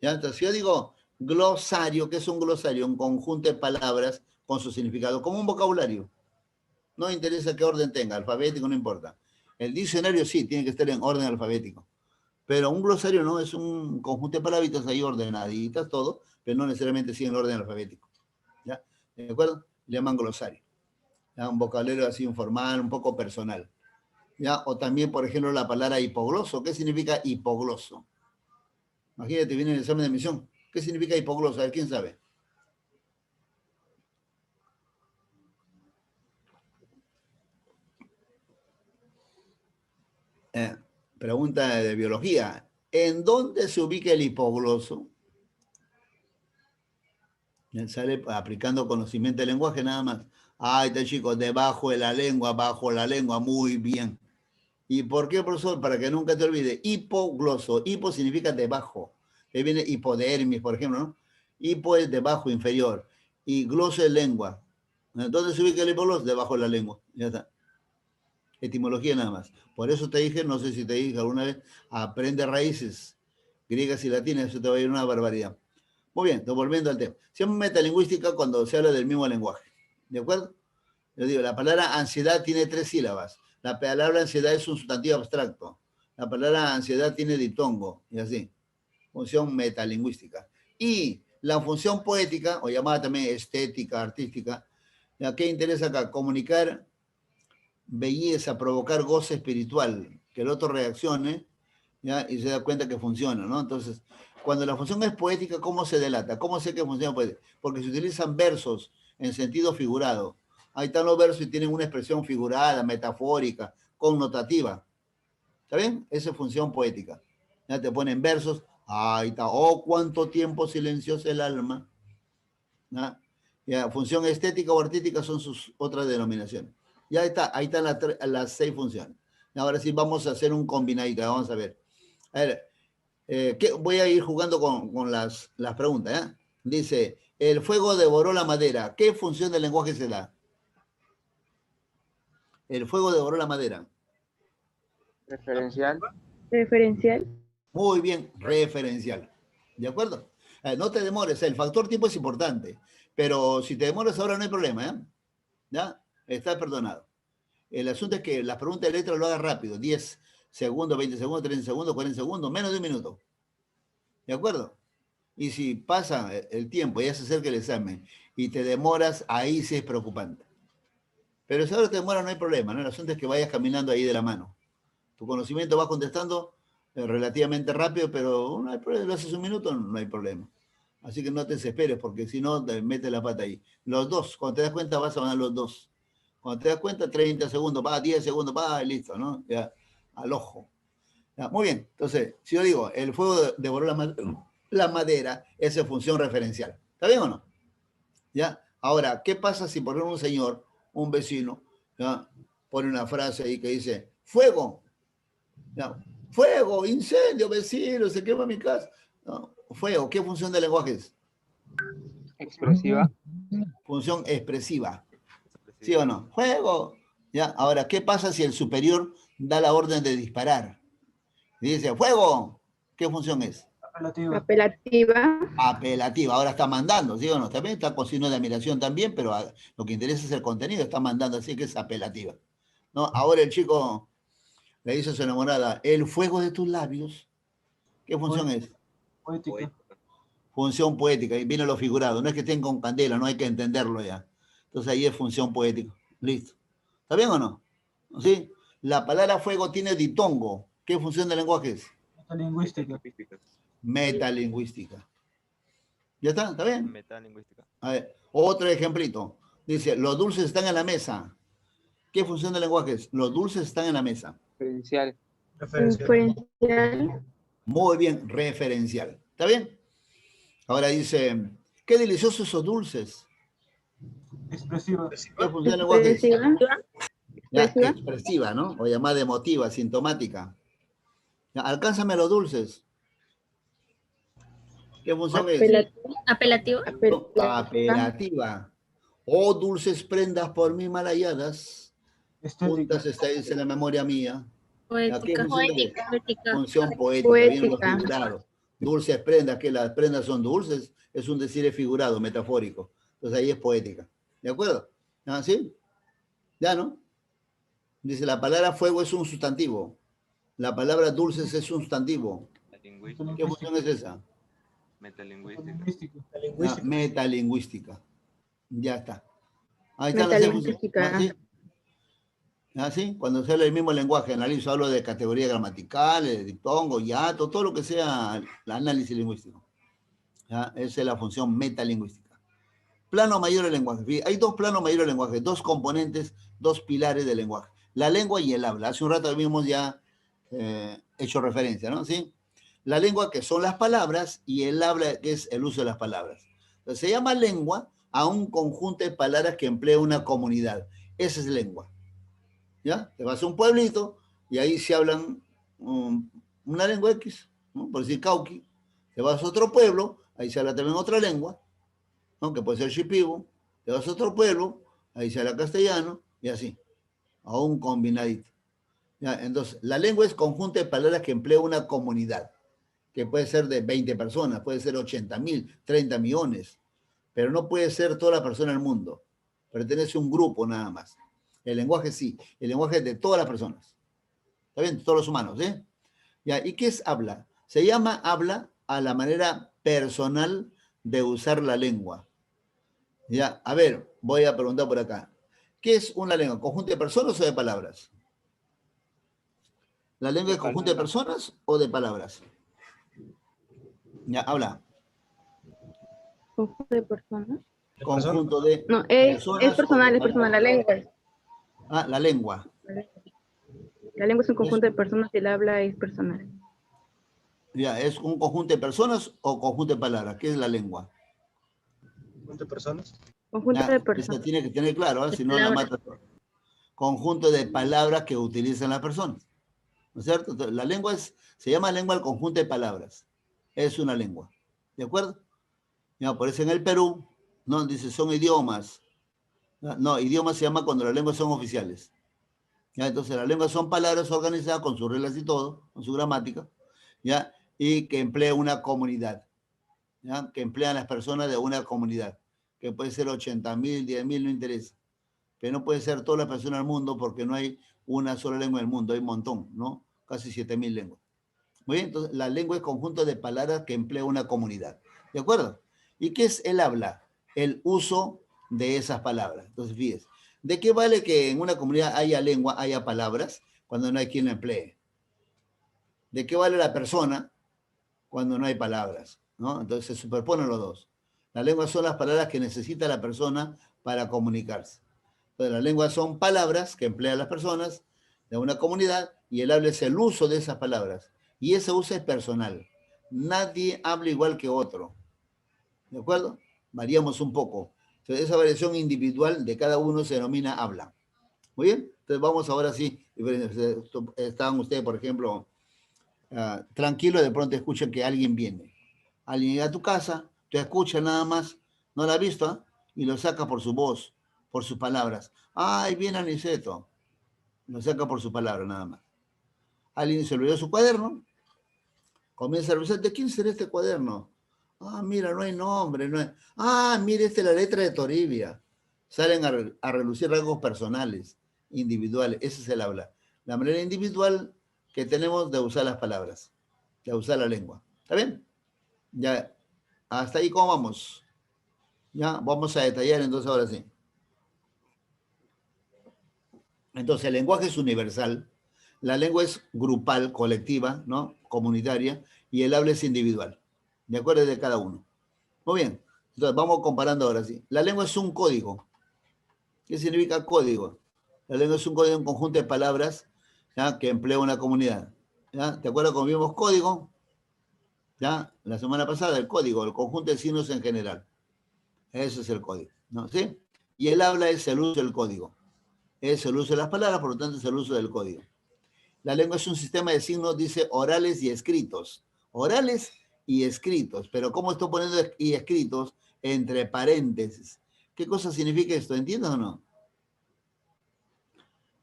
¿Ya? Entonces, si yo digo glosario, ¿qué es un glosario? Un conjunto de palabras con su significado, como un vocabulario. No interesa qué orden tenga, alfabético, no importa. El diccionario sí, tiene que estar en orden alfabético. Pero un glosario no, es un conjunto de palabritas ahí ordenaditas, todo, pero no necesariamente sigue en orden alfabético. ¿Ya? ¿De acuerdo? Le llaman glosario. ¿Ya? Un vocabulario así informal, un poco personal. ¿Ya? O también, por ejemplo, la palabra hipogloso. ¿Qué significa hipogloso? Imagínate, viene el examen de admisión. ¿Qué significa hipogloso? A ver, ¿quién sabe? Pregunta de biología. ¿En dónde se ubica el hipogloso? Sale aplicando conocimiento del lenguaje nada más. Ahí está, chicos, debajo de la lengua, bajo la lengua, muy bien. ¿Y por qué, profesor? Para que nunca te olvides. Hipogloso. Hipo significa debajo. Ahí viene hipodermis, por ejemplo, ¿no? Hipo es debajo, inferior. Y gloso es lengua. ¿Dónde se ubica el hipogloso? Debajo de la lengua. Ya está. Etimología nada más. Por eso te dije, no sé si te dije alguna vez, aprende raíces griegas y latinas, eso te va a ir una barbaridad. Muy bien, volviendo al tema. Se llama metalingüística cuando se habla del mismo lenguaje. ¿De acuerdo? Yo digo, la palabra ansiedad tiene 3 sílabas. La palabra ansiedad es un sustantivo abstracto. La palabra ansiedad tiene diptongo, y así. Función metalingüística. Y la función poética, o llamada también estética, artística, ¿qué interesa acá? Comunicar belleza, provocar goce espiritual, que el otro reaccione, ¿ya? Y se da cuenta que funciona, ¿no? Entonces, cuando la función es poética, ¿cómo se delata? ¿Cómo sé que funciona poética? Porque se utilizan versos en sentido figurado. Ahí están los versos y tienen una expresión figurada, metafórica, connotativa. ¿Está bien? Esa es función poética. Ya te ponen versos, ahí está, oh, cuánto tiempo silencioso el alma. ¿Ya? Ya, función estética o artística son sus otras denominaciones. Ya está, ahí están las 6 funciones. Ahora sí vamos a hacer un combinadito, vamos a ver. A ver, voy a ir jugando con las preguntas. ¿Ya? Dice, el fuego devoró la madera. ¿Qué función del lenguaje se da? El fuego devoró la madera. Referencial. Referencial. Muy bien, referencial. ¿De acuerdo? No te demores, el factor tiempo es importante, pero si te demoras ahora no hay problema, ¿eh? ¿Ya? Estás perdonado. El asunto es que las preguntas de letra lo hagas rápido, 10 segundos, 20 segundos, 30 segundos, 40 segundos, menos de un minuto. ¿De acuerdo? Y si pasa el tiempo, ya se acerca el examen, y te demoras, ahí sí es preocupante. Pero si ahora te demoras no hay problema, ¿no? El asunto es que vayas caminando ahí de la mano. Tu conocimiento va contestando relativamente rápido, pero no hay problema, lo haces un minuto, no hay problema. Así que no te desesperes, porque si no, te metes la pata ahí. Los dos, cuando te das cuenta, vas a ganar los dos. Cuando te das cuenta, 30 segundos, 10 segundos, y listo, ¿no? Ya, al ojo. Ya, muy bien, entonces, si yo digo, el fuego devoró la madera, esa es función referencial. ¿Está bien o no? ¿Ya? Ahora, ¿qué pasa si por ejemplo un señor, un vecino, ¿ya? Pone una frase ahí que dice, fuego, ¿ya? Fuego, incendio, vecino, se quema mi casa. No, fuego, ¿qué función del lenguaje es? Expresiva. Función expresiva. ¿Sí o no? Fuego. ¿Ya? Ahora, ¿qué pasa si el superior da la orden de disparar? Y dice, fuego. ¿Qué función es? Apelativa. Apelativa. Apelativa. Ahora está mandando, ¿sí o no? También está con signo de admiración también, pero lo que interesa es el contenido, está mandando, así que es apelativa. ¿No? Ahora el chico le dice a su enamorada, el fuego de tus labios, ¿qué función es? Poética. Función poética, y viene lo figurado, no es que estén con candela, no hay que entenderlo ya. Entonces ahí es función poética. Listo. ¿Está bien o no? ¿Sí? La palabra fuego tiene ditongo. ¿Qué función del lenguaje es? Metalingüística. Metalingüística. ¿Ya está? ¿Está bien? Metalingüística. A ver, otro ejemplito. Dice, los dulces están en la mesa. ¿Qué función del lenguaje es? Los dulces están en la mesa. Referencial. Referencial. Muy bien, referencial. ¿Está bien? Ahora dice, qué deliciosos esos dulces. Expresiva. ¿Qué función del lenguaje es? Expresiva. Ya, Expresiva. expresiva, ¿no? O llamada emotiva, sintomática. Ya, alcánzame los dulces. ¿Qué función es? Apelativo. Apelativa. Oh, dulces prendas por mí mal halladas, Estética. juntas estáis en la memoria mía. ¿Qué Poética. función es? Poética. Función poética, bien lo Poética. figurado. Dulces prendas, que las prendas son dulces, es un decir figurado, metafórico. Entonces ahí es poética. ¿De acuerdo? ¿Ah, sí? ¿Ya no? Dice, la palabra fuego es un sustantivo. La palabra dulces es un sustantivo. ¿Qué función es esa? Metalingüística. Metalingüística. Ya está. Ahí están las Metalingüística. ¿Ah, sí? ¿Ah, sí? Cuando se habla del mismo lenguaje, analizo, hablo de categoría gramatical, de diptongo, hiato, todo lo que sea el análisis lingüístico. ¿Ya? Esa es la función metalingüística. Plano mayor del lenguaje. Hay dos planos mayores del lenguaje, dos componentes, dos pilares del lenguaje. La lengua y el habla. Hace un rato habíamos ya hecho referencia, ¿no? ¿Sí? La lengua, que son las palabras, y el habla, que es el uso de las palabras. Entonces, se llama lengua a un conjunto de palabras que emplea una comunidad. Esa es lengua. ¿Ya? Te vas a un pueblito y ahí se hablan una lengua X, ¿no? Por decir cauqui. Te vas a otro pueblo, ahí se habla también otra lengua, ¿no? Que puede ser shipibo. Te vas a otro pueblo, ahí se habla castellano, y así, a un combinadito. ¿Ya? Entonces, la lengua es conjunto de palabras que emplea una comunidad, que puede ser de 20 personas, puede ser 80.000, 30 millones, pero no puede ser toda la persona del mundo. Pertenece a un grupo nada más. El lenguaje sí, el lenguaje es de todas las personas. ¿Está bien? Todos los humanos, ¿eh? ¿Ya? ¿Y qué es habla? Se llama habla a la manera personal de usar la lengua. Ya, a ver, voy a preguntar por acá. ¿Qué es una lengua? ¿Conjunto de personas o de palabras? ¿La lengua es conjunto de personas o de palabras? Ya, habla. Conjunto de personas. Conjunto de No, es personas o personal, de es personal. La palabras. lengua. Ah, la lengua. La lengua es un conjunto de personas y el habla es personal. Ya, ¿es un conjunto de personas o conjunto de palabras? ¿Qué es la lengua? ¿Conjunto de personas? Conjunto Ya, de eso personas. tiene que tener claro, De si no la palabras. mata. Conjunto de palabras que utilizan las personas. ¿No es cierto? Entonces, la lengua se llama lengua el conjunto de palabras. Es una lengua. ¿De acuerdo? Ya, por eso en el Perú, no, dice son idiomas. No, idiomas se llama cuando las lenguas son oficiales. ¿Ya? Entonces, las lenguas son palabras organizadas con sus reglas y todo, con su gramática, ¿ya? Y que emplea una comunidad, ¿ya? Que emplean las personas de una comunidad, que puede ser 80.000, 10.000, no interesa. Pero no puede ser todas las personas del mundo porque no hay una sola lengua del mundo, hay un montón, ¿no? Casi 7.000 lenguas. Muy bien, entonces la lengua es conjunto de palabras que emplea una comunidad. ¿De acuerdo? ¿Y qué es el habla? El uso de esas palabras. Entonces, fíjense, ¿de qué vale que en una comunidad haya lengua, haya palabras, cuando no hay quien la emplee? ¿De qué vale la persona cuando no hay palabras? ¿No? Entonces se superponen los dos. Las lenguas son las palabras que necesita la persona para comunicarse. Entonces, las lenguas son palabras que emplean las personas de una comunidad y el habla es el uso de esas palabras. Y ese uso es personal. Nadie habla igual que otro. ¿De acuerdo? Variamos un poco. Entonces, esa variación individual de cada uno se denomina habla. Muy bien. Entonces, vamos ahora sí. Estaban ustedes, por ejemplo, tranquilos, de pronto escuchan que alguien viene. Alguien llega a tu casa, te escucha nada más, no la ha visto, ¿eh? Y lo saca por su voz, por sus palabras. Ay, viene Aniceto. Lo saca por su palabra nada más. Alguien se olvidó su cuaderno, comienza a revisar, ¿de quién será este cuaderno? Ah, mira, no hay nombre, no hay... Ah, mire, esta es la letra de Toribia. Salen a relucir rasgos personales, individuales, ese es el habla. La manera individual que tenemos de usar las palabras, de usar la lengua. ¿Está bien? Ya, hasta ahí, ¿cómo vamos? Ya, vamos a detallar entonces ahora sí. Entonces, el lenguaje es universal, la lengua es grupal, colectiva, ¿no? Comunitaria, y el habla es individual, de acuerdo de cada uno. Muy bien, entonces vamos comparando ahora sí. La lengua es un código. ¿Qué significa código? La lengua es un código, un conjunto de palabras, ¿ya? Que emplea una comunidad. ¿Ya? ¿Te acuerdas cuando vimos código? ¿Ya? La semana pasada, el código, el conjunto de signos en general. Eso es el código, ¿no? ¿Sí? Y el habla es el uso del código. Es el uso de las palabras, por lo tanto es el uso del código. La lengua es un sistema de signos, dice, orales y escritos. Orales y escritos. Pero ¿cómo estoy poniendo y escritos entre paréntesis? ¿Qué cosa significa esto? ¿Entiendes o no?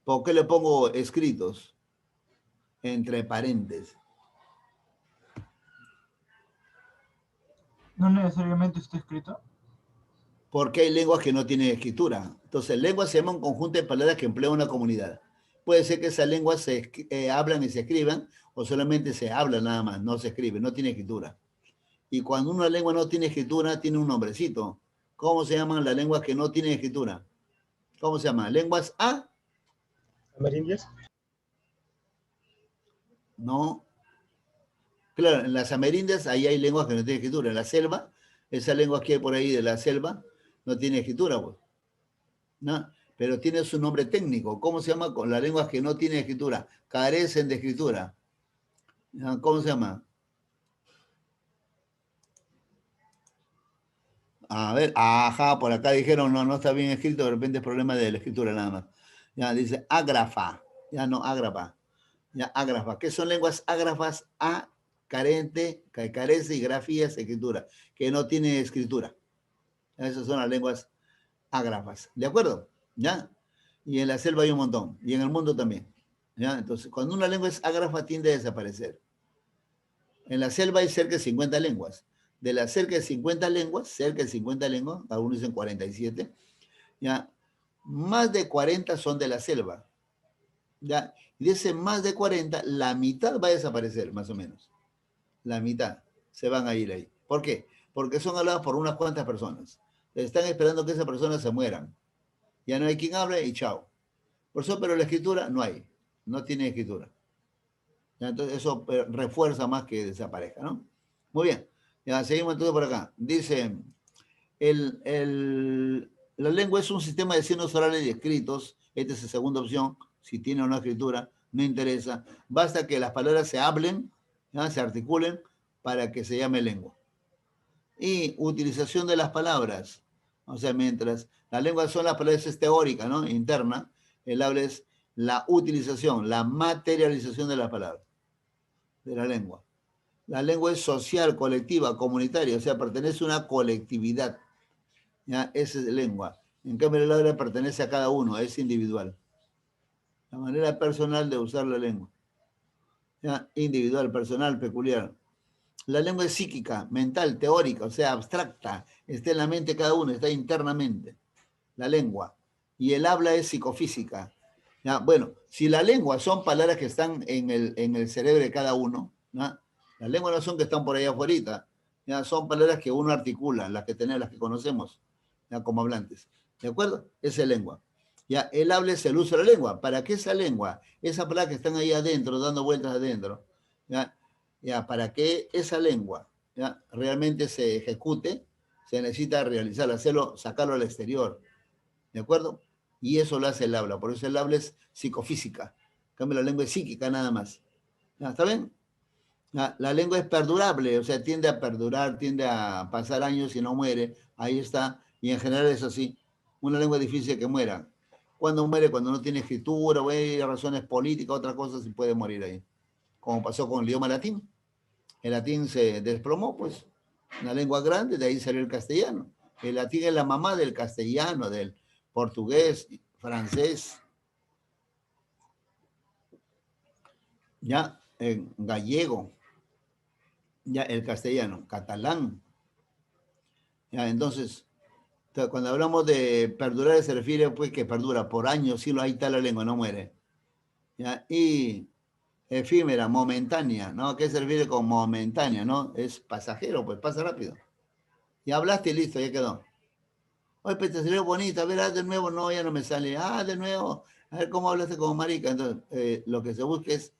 ¿Por qué le pongo escritos entre paréntesis? No necesariamente está escrito. Porque hay lenguas que no tienen escritura. Entonces, lengua se llama un conjunto de palabras que emplea una comunidad. Puede ser que esas lenguas se hablan y se escriban, o solamente se habla nada más, no se escribe, no tiene escritura. Y cuando una lengua no tiene escritura, tiene un nombrecito. ¿Cómo se llaman las lenguas que no tienen escritura? ¿Cómo se llaman? ¿Lenguas A? ¿Amerindias? No. Claro, en las amerindias ahí hay lenguas que no tienen escritura. En la selva, esas lenguas que hay por ahí de la selva, no tiene escritura, pues. ¿No? Pero tiene su nombre técnico. ¿Cómo se llama? Con las lenguas que no tienen escritura, carecen de escritura. ¿No? ¿Cómo se llama? A ver, ajá, por acá dijeron, no, no está bien escrito, de repente es problema de la escritura nada más. Ya dice ágrafa, ya no ágrafa, ya ágrafa. ¿Qué son lenguas ágrafas? A, carente, que carece y grafías, escritura, que no tiene escritura. Esas son las lenguas ágrafas, ¿de acuerdo? ¿Ya? Y en la selva hay un montón, y en el mundo también. ¿Ya? Entonces, cuando una lengua es ágrafa, tiende a desaparecer. En la selva hay cerca de 50 lenguas. De las cerca de 50 lenguas, algunos dicen 47, ya, más de 40 son de la selva. ¿Ya? Y de ese más de 40, la mitad va a desaparecer, más o menos. La mitad se van a ir ahí. ¿Por qué? Porque son habladas por unas cuantas personas. Están esperando que esas personas se mueran. Ya no hay quien hable y chao. Por eso, pero la escritura no hay. No tiene escritura. ¿Ya? Entonces eso refuerza más que desaparezca, ¿no? Muy bien. Ya seguimos entonces por acá. Dice, la lengua es un sistema de signos orales y escritos. Esta es la segunda opción. Si tiene o no escritura, no interesa. Basta que las palabras se hablen, ¿ya? Se articulen para que se llame lengua. Y utilización de las palabras. O sea, mientras la lengua son las palabras es teórica, ¿no? Interna, el habla es la utilización, la materialización de la palabra, de la lengua. La lengua es social, colectiva, comunitaria, o sea, pertenece a una colectividad. ¿Ya? Esa es lengua. En cambio, el habla pertenece a cada uno, es individual. La manera personal de usar la lengua. ¿Ya? Individual, personal, peculiar. La lengua es psíquica, mental, teórica, o sea, abstracta. Está en la mente de cada uno, está internamente. La lengua. Y el habla es psicofísica. ¿Ya? Bueno, si la lengua son palabras que están en el cerebro de cada uno, ¿ya? Las lenguas no son que están por allá afuera, ¿ya? Son palabras que uno articula, las que tenemos, las que conocemos, ¿ya? Como hablantes. ¿De acuerdo? Esa es lengua. Ya, el habla es el uso de la lengua. ¿Para qué esa lengua? Esas palabras que están ahí adentro, dando vueltas adentro, ¿ya? Ya, para que esa lengua, ¿ya? Realmente se ejecute, se necesita realizarla, hacerlo, sacarlo al exterior. ¿De acuerdo? Y eso lo hace el habla. Por eso el habla es psicofísica. En cambio, la lengua es psíquica nada más. ¿Ya? ¿Está bien? La lengua es perdurable, o sea, tiende a perdurar, tiende a pasar años y no muere. Ahí está. Y en general es así. Una lengua es difícil que muera. Cuando muere, cuando no tiene escritura, o hay razones políticas, otras cosas, y puede morir ahí. Como pasó con el idioma latín. El latín se desplomó, pues. Una lengua grande, de ahí salió el castellano. El latín es la mamá del castellano, del portugués, francés. Ya, gallego. Ya, el castellano, catalán. Ya, entonces, cuando hablamos de perdurar, se refiere pues que perdura por años, siglos, ahí está la lengua, no muere. ¿Ya? Y efímera, momentánea, ¿no? ¿Qué se refiere con momentánea, no? Es pasajero, pues pasa rápido. Y hablaste y listo, ya quedó. Oye, pues te salió bonito, a ver, haz de nuevo, no, ya no me sale. Ah, de nuevo, a ver cómo hablaste como marica. Entonces, lo que se busca es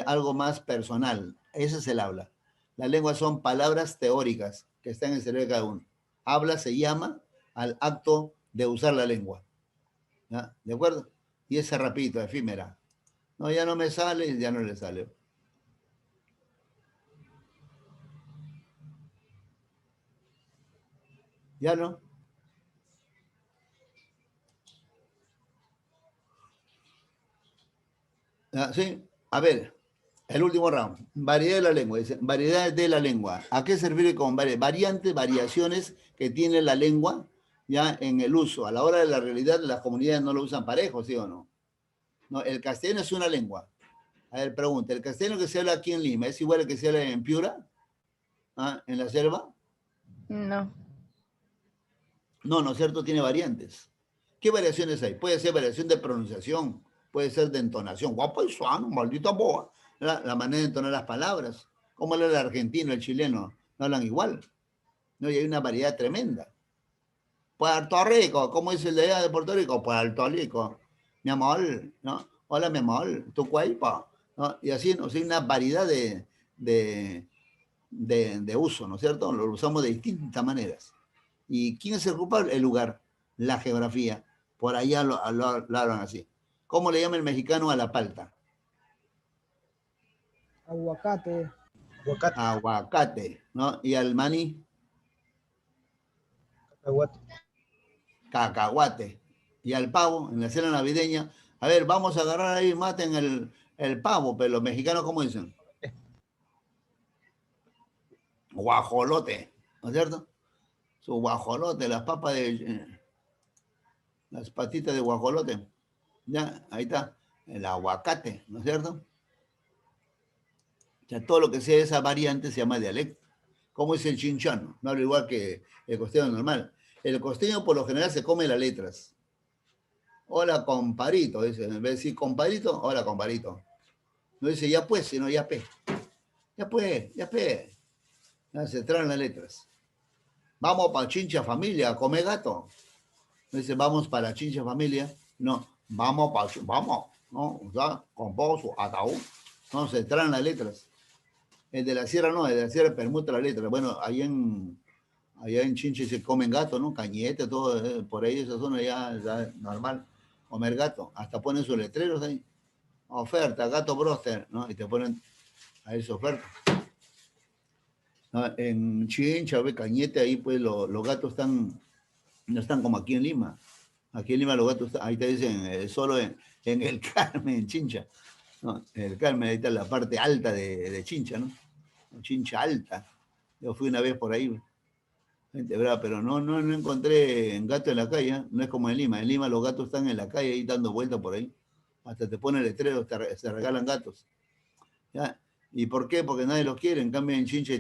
algo más personal. Ese es el habla. Las lenguas son palabras teóricas que están en el cerebro de cada uno. Habla se llama al acto de usar la lengua. ¿Ya? ¿De acuerdo? Y ese rapidito, efímera. No, ya no me sale, ya no le sale. ¿Ya no? ¿Ah, sí? A ver, el último round. Variedad de la lengua. Dice, variedad de la lengua. ¿A qué se refiere con variantes, variaciones que tiene la lengua ya en el uso? A la hora de la realidad, las comunidades no lo usan parejo, ¿sí o no? No, el castellano es una lengua. A ver, pregunta, ¿el castellano que se habla aquí en Lima es igual al que se habla en Piura? ¿Ah? ¿En la selva? No. No, ¿no es cierto? Tiene variantes. ¿Qué variaciones hay? Puede ser variación de pronunciación, puede ser de entonación. Guapo y suano, maldita boa. La manera de entonar las palabras. ¿Cómo habla el argentino, el chileno? No hablan igual. ¿No? Y hay una variedad tremenda. Puerto Rico, ¿cómo dice el de allá de Puerto Rico? Puerto Rico. Mi amor, ¿no? Hola, mi amor, tu cuerpo. ¿No? Y así, ¿no? O sea, hay una variedad de uso, ¿no es cierto? Lo usamos de distintas maneras. ¿Y quién es el culpable? El lugar, la geografía. Por allá lo hablan así. ¿Cómo le llama el mexicano a la palta? Aguacate. Aguacate. Aguacate, ¿no? Y al maní, Aguacate. cacahuate. Y al pavo, en la cena navideña, a ver, vamos a agarrar ahí, maten el pavo, pero los mexicanos, ¿cómo dicen? Guajolote, ¿no es cierto? Su guajolote, las papas las patitas de guajolote. Ya, ahí está, el aguacate, ¿no es cierto? O sea, todo lo que sea esa variante se llama dialecto. ¿Cómo es el chinchano? No habla igual que el costeño normal. El costeño por lo general se come las letras. Hola, comparito, dice. En vez de decir comparito, hola, comparito. No dice ya pues, sino ya pe. Ya pues, ya pe. Ya se traen las letras. Vamos para Chincha Familia a comer gato. No dice vamos para Chincha Familia. No, vamos para, vamos, ¿no? O sea, con pozo, ataúd. No, se traen las letras. El de la sierra no, el de la sierra permuta las letras. Bueno, allá en Chincha se comen gato, ¿no? Cañete, todo, por ahí esa zona ya normal. Comer gato. Hasta ponen sus letreros ahí. Oferta, gato broster, ¿no? Y te ponen ahí su oferta. ¿No? En Chincha, Cañete, ahí pues los gatos están No están como aquí en Lima. Aquí en Lima los gatos, ahí te dicen, solo en el Carmen, en Chincha. No, el Carmen, ahí está la parte alta de Chincha, ¿no? Chincha alta. Yo fui una vez por ahí, gente brava, pero no encontré gato en la calle, ¿eh? No es como en Lima. En Lima los gatos están en la calle ahí dando vueltas por ahí. Hasta te ponen letreros, se regalan gatos. ¿Ya? ¿Y por qué? Porque nadie los quiere. En cambio en Chincha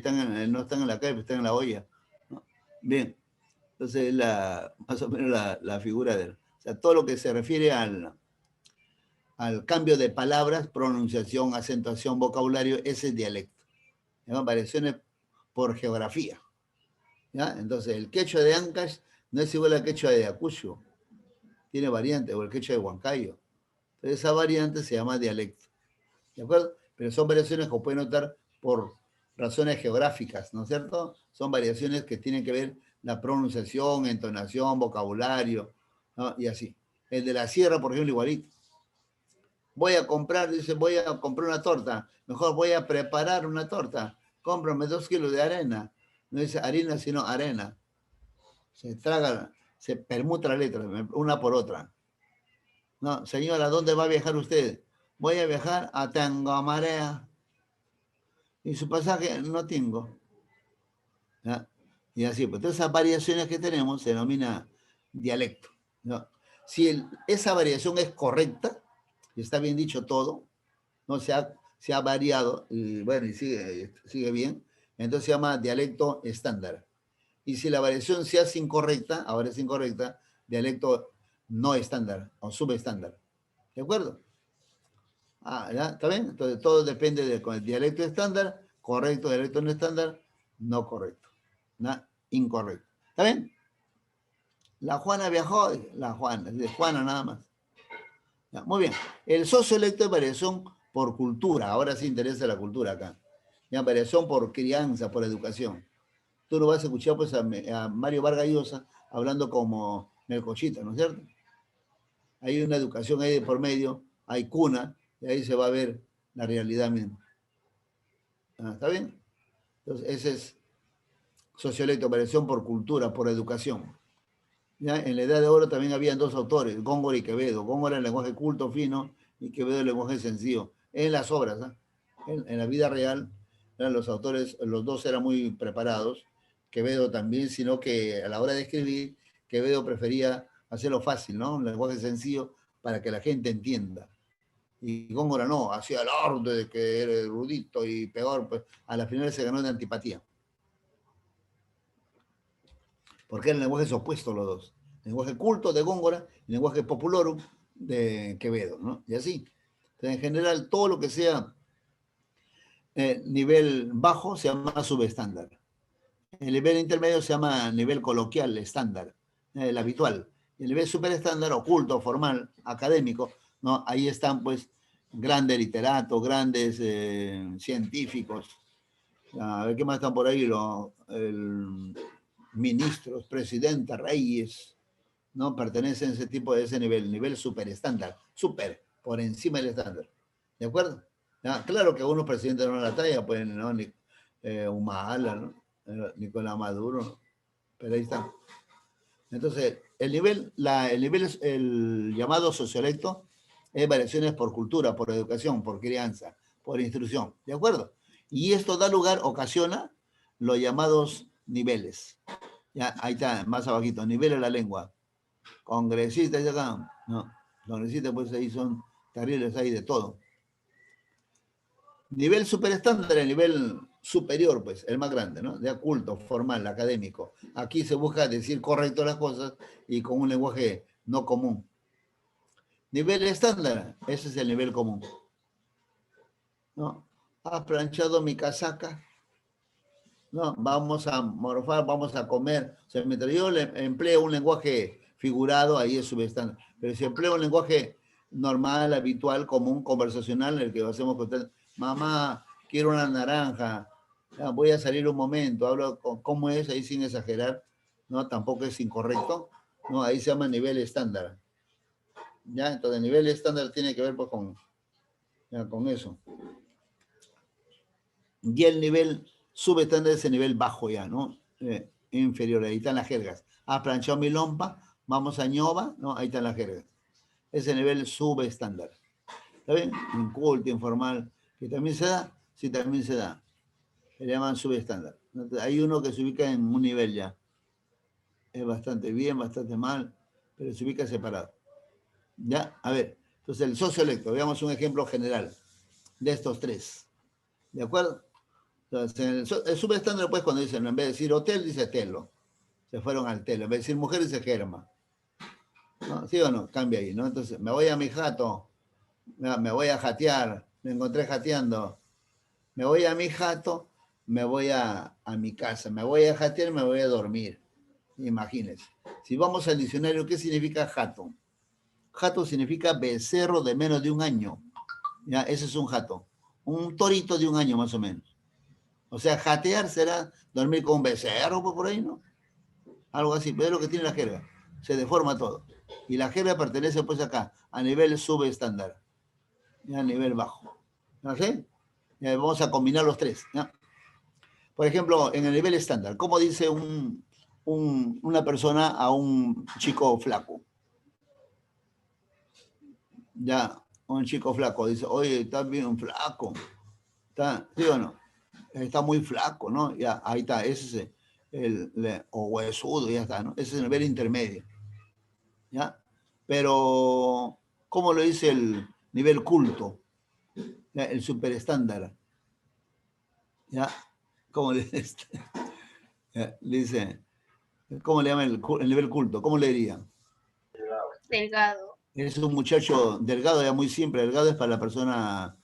no están en la calle, están en la olla, ¿no? Bien. Entonces más o menos la figura de él. O sea, todo lo que se refiere al cambio de palabras, pronunciación, acentuación, vocabulario, ese es dialecto. Se llaman variaciones por geografía. ¿Ya? Entonces, el quechua de Ancash no es igual al quechua de Ayacucho. Tiene variantes, o el quechua de Huancayo. Entonces, esa variante se llama dialecto. ¿De acuerdo? Pero son variaciones que pueden notar por razones geográficas, ¿no es cierto? Son variaciones que tienen que ver la pronunciación, entonación, vocabulario, ¿no? Y así. El de la sierra, por ejemplo, igualito. Voy a comprar una torta. Mejor voy a preparar una torta. Cómprame 2 kilos de arena. No dice harina, sino arena. Se traga, se permuta la letra, una por otra. No, señora, ¿dónde va a viajar usted? Voy a viajar a Tangomarea. Y su pasaje no tengo. ¿Ya? Y así, pues todas esas variaciones que tenemos se denomina dialecto, ¿no? Si esa variación es correcta, y está bien dicho todo, no se ha variado, y bueno, y sigue bien, entonces se llama dialecto estándar. Y si la variación se hace incorrecta, ahora es incorrecta, dialecto no estándar o subestándar. ¿De acuerdo? ¿Ya? ¿Está bien? Entonces todo depende del dialecto estándar, correcto, dialecto no estándar, no correcto. ¿No? Incorrecto. ¿Está bien? La Juana viajó, la Juana, de Juana nada más. Ya, muy bien. El sociolecto es variación por cultura, ahora sí interesa la cultura acá. Ya, variación por crianza, por educación. Tú lo vas a escuchar pues a Mario Vargas Llosa hablando como Melcochita, ¿no es cierto? Hay una educación ahí de por medio, hay cuna, y ahí se va a ver la realidad misma. ¿Está bien? Entonces, ese es sociolecto, variación por cultura, por educación. ¿Ya? En la Edad de Oro también habían 2 autores, Góngora y Quevedo. Góngora en lenguaje culto, fino, y Quevedo en lenguaje sencillo. En las obras, ¿eh? En la vida real, los autores, los dos eran muy preparados. Quevedo también, sino que a la hora de escribir, Quevedo prefería hacerlo fácil, ¿no? Un lenguaje sencillo para que la gente entienda. Y Góngora no, hacía el arte de que era erudito y peor, pues a la final se ganó de antipatía. Porque eran lenguajes opuestos los dos. Lenguaje culto de Góngora y lenguaje populorum de Quevedo, ¿no? Y así. Entonces, en general, todo lo que sea nivel bajo se llama subestándar. El nivel intermedio se llama nivel coloquial, estándar, el habitual. El nivel superestándar, oculto, formal, académico, ¿no? Ahí están, pues, grandes literatos, grandes científicos. A ver qué más están por ahí, ministros, presidentes, reyes, ¿no? Pertenecen a ese nivel superestándar, super, por encima del estándar. ¿De acuerdo? ¿Ya? Claro que algunos presidentes no la talla, pues, ¿no? Humala, ¿no? Nicolás Maduro, ¿no? Pero ahí está. Entonces, el llamado sociolecto es variaciones por cultura, por educación, por crianza, por instrucción, ¿de acuerdo? Y esto da lugar, ocasiona los llamados niveles. Ya, ahí está, más abajito, niveles de la lengua. Congresistas de acá, no, congresistas pues ahí son terribles, hay de todo. Nivel superestándar, el nivel superior, pues, el más grande, ¿no? De culto, formal, académico. Aquí se busca decir correcto las cosas y con un lenguaje no común. Nivel estándar, ese es el nivel común. ¿No? ¿Has planchado mi casaca? No, vamos a morfar, vamos a comer. O sea, mientras yo empleo un lenguaje figurado, ahí es subestándar. Pero si empleo un lenguaje normal, habitual, común, conversacional, en el que hacemos con usted, mamá, quiero una naranja, ya, voy a salir un momento, hablo cómo es, ahí sin exagerar, ¿no? Tampoco es incorrecto, ¿no? Ahí se llama nivel estándar. ¿Ya? Entonces, el nivel estándar tiene que ver pues, con eso. Y el nivel subestándar es el nivel bajo ya, ¿no? inferior, ahí están las jergas. ¿Has planchado mi lompa? Vamos a ñoba, ¿no? Ahí están las jergas. Ese nivel subestándar. ¿Está bien? Inculto, informal, que también se da, sí, también se da. Se le llaman subestándar. Hay uno que se ubica en un nivel ya. Es bastante bien, bastante mal, pero se ubica separado. ¿Ya? A ver, entonces el sociolecto, veamos un ejemplo general de estos tres. ¿De acuerdo? Entonces, el subestándar, pues, cuando dicen, en vez de decir hotel, dice telo. Se fueron al telo. En vez de decir mujer, dice germa. ¿No? ¿Sí o no? Cambia ahí, ¿no? Entonces, me voy a mi jato, me voy a jatear, me encontré jateando. Me voy a mi jato, me voy a mi casa, me voy a jatear, me voy a dormir. Imagínense. Si vamos al diccionario, ¿qué significa jato? Jato significa becerro de menos de un año. ¿Ya? Ese es un jato. Un torito de un año más o menos. O sea, jatear será dormir con un becerro por ahí, ¿no? Algo así, pero es lo que tiene la jerga. Se deforma todo. Y la jerga pertenece pues acá, a nivel subestándar. A nivel bajo. ¿No sé? Vamos a combinar los tres. ¿Ya? Por ejemplo, en el nivel estándar, ¿cómo dice una persona a un chico flaco? Ya, un chico flaco dice, oye, estás bien flaco. ¿Sí o no? Está muy flaco, ¿no? Ya, ahí está, ese es o huesudo, ya está, ¿no? Ese es el nivel intermedio. ¿Ya? Pero, ¿cómo lo dice el nivel culto? ¿Ya? El superestándar. ¿Ya? ¿Cómo le dice? ¿Cómo le llama el nivel culto? ¿Cómo le diría? Delgado. Es un muchacho delgado, ya muy simple. Delgado es para la persona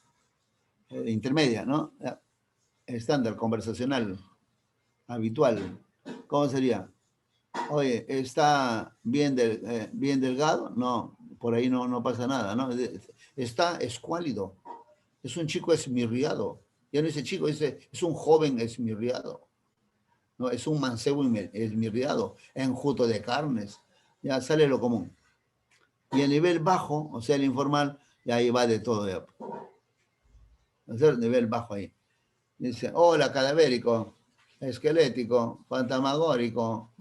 intermedia, ¿no? Ya, estándar, conversacional, habitual. ¿Cómo sería? Oye, ¿está bien delgado? No, por ahí no pasa nada, ¿no? Está escuálido. Es un chico esmirriado. Ya no dice chico, dice, es un joven esmirriado. ¿No? Es un mancebo esmirriado, enjuto de carnes. Ya sale lo común. Y el nivel bajo, o sea, el informal, ya ahí va de todo. Ya. O sea, el nivel bajo ahí. Dice, hola, cadavérico, esquelético, fantasmagórico,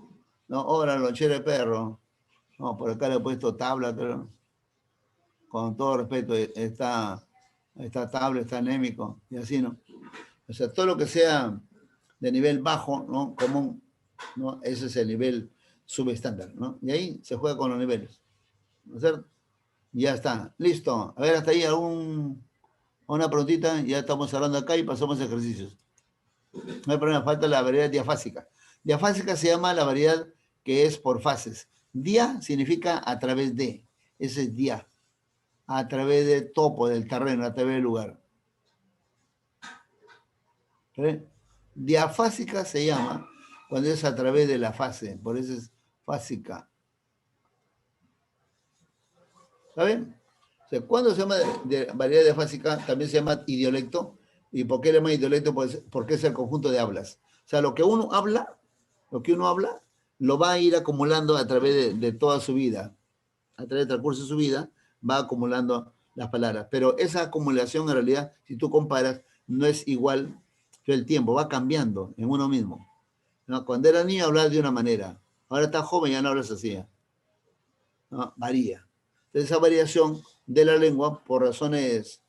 no, hola, lonchero de perro. No, por acá le he puesto tabla, pero con todo respeto, está tabla, está anémico, y así, ¿no? O sea, todo lo que sea de nivel bajo, ¿no? Común, ¿no? Ese es el nivel subestándar, ¿no? Y ahí se juega con los niveles, ¿no es cierto? Ya está, listo. A ver, hasta ahí una preguntita, ya estamos hablando acá y pasamos a ejercicios. No hay problema, falta la variedad diafásica. Diafásica se llama la variedad que es por fases. Dia significa a través de, ese es dia, a través del topo, del terreno, a través del lugar. ¿Sí? Diafásica se llama cuando es a través de la fase, por eso es fásica. ¿Está bien? O sea, cuando se llama de variedad diafásica, también se llama idiolecto. ¿Y por qué le llama idiolecto? Porque es el conjunto de hablas. O sea, lo que uno habla, lo va a ir acumulando a través de toda su vida. A través del transcurso de su vida, va acumulando las palabras. Pero esa acumulación, en realidad, si tú comparas, no es igual que el tiempo, va cambiando en uno mismo. ¿No? Cuando era niño hablabas de una manera, ahora estás joven y ya no hablas así. ¿No? Varía. Entonces, esa variación de la lengua, por razones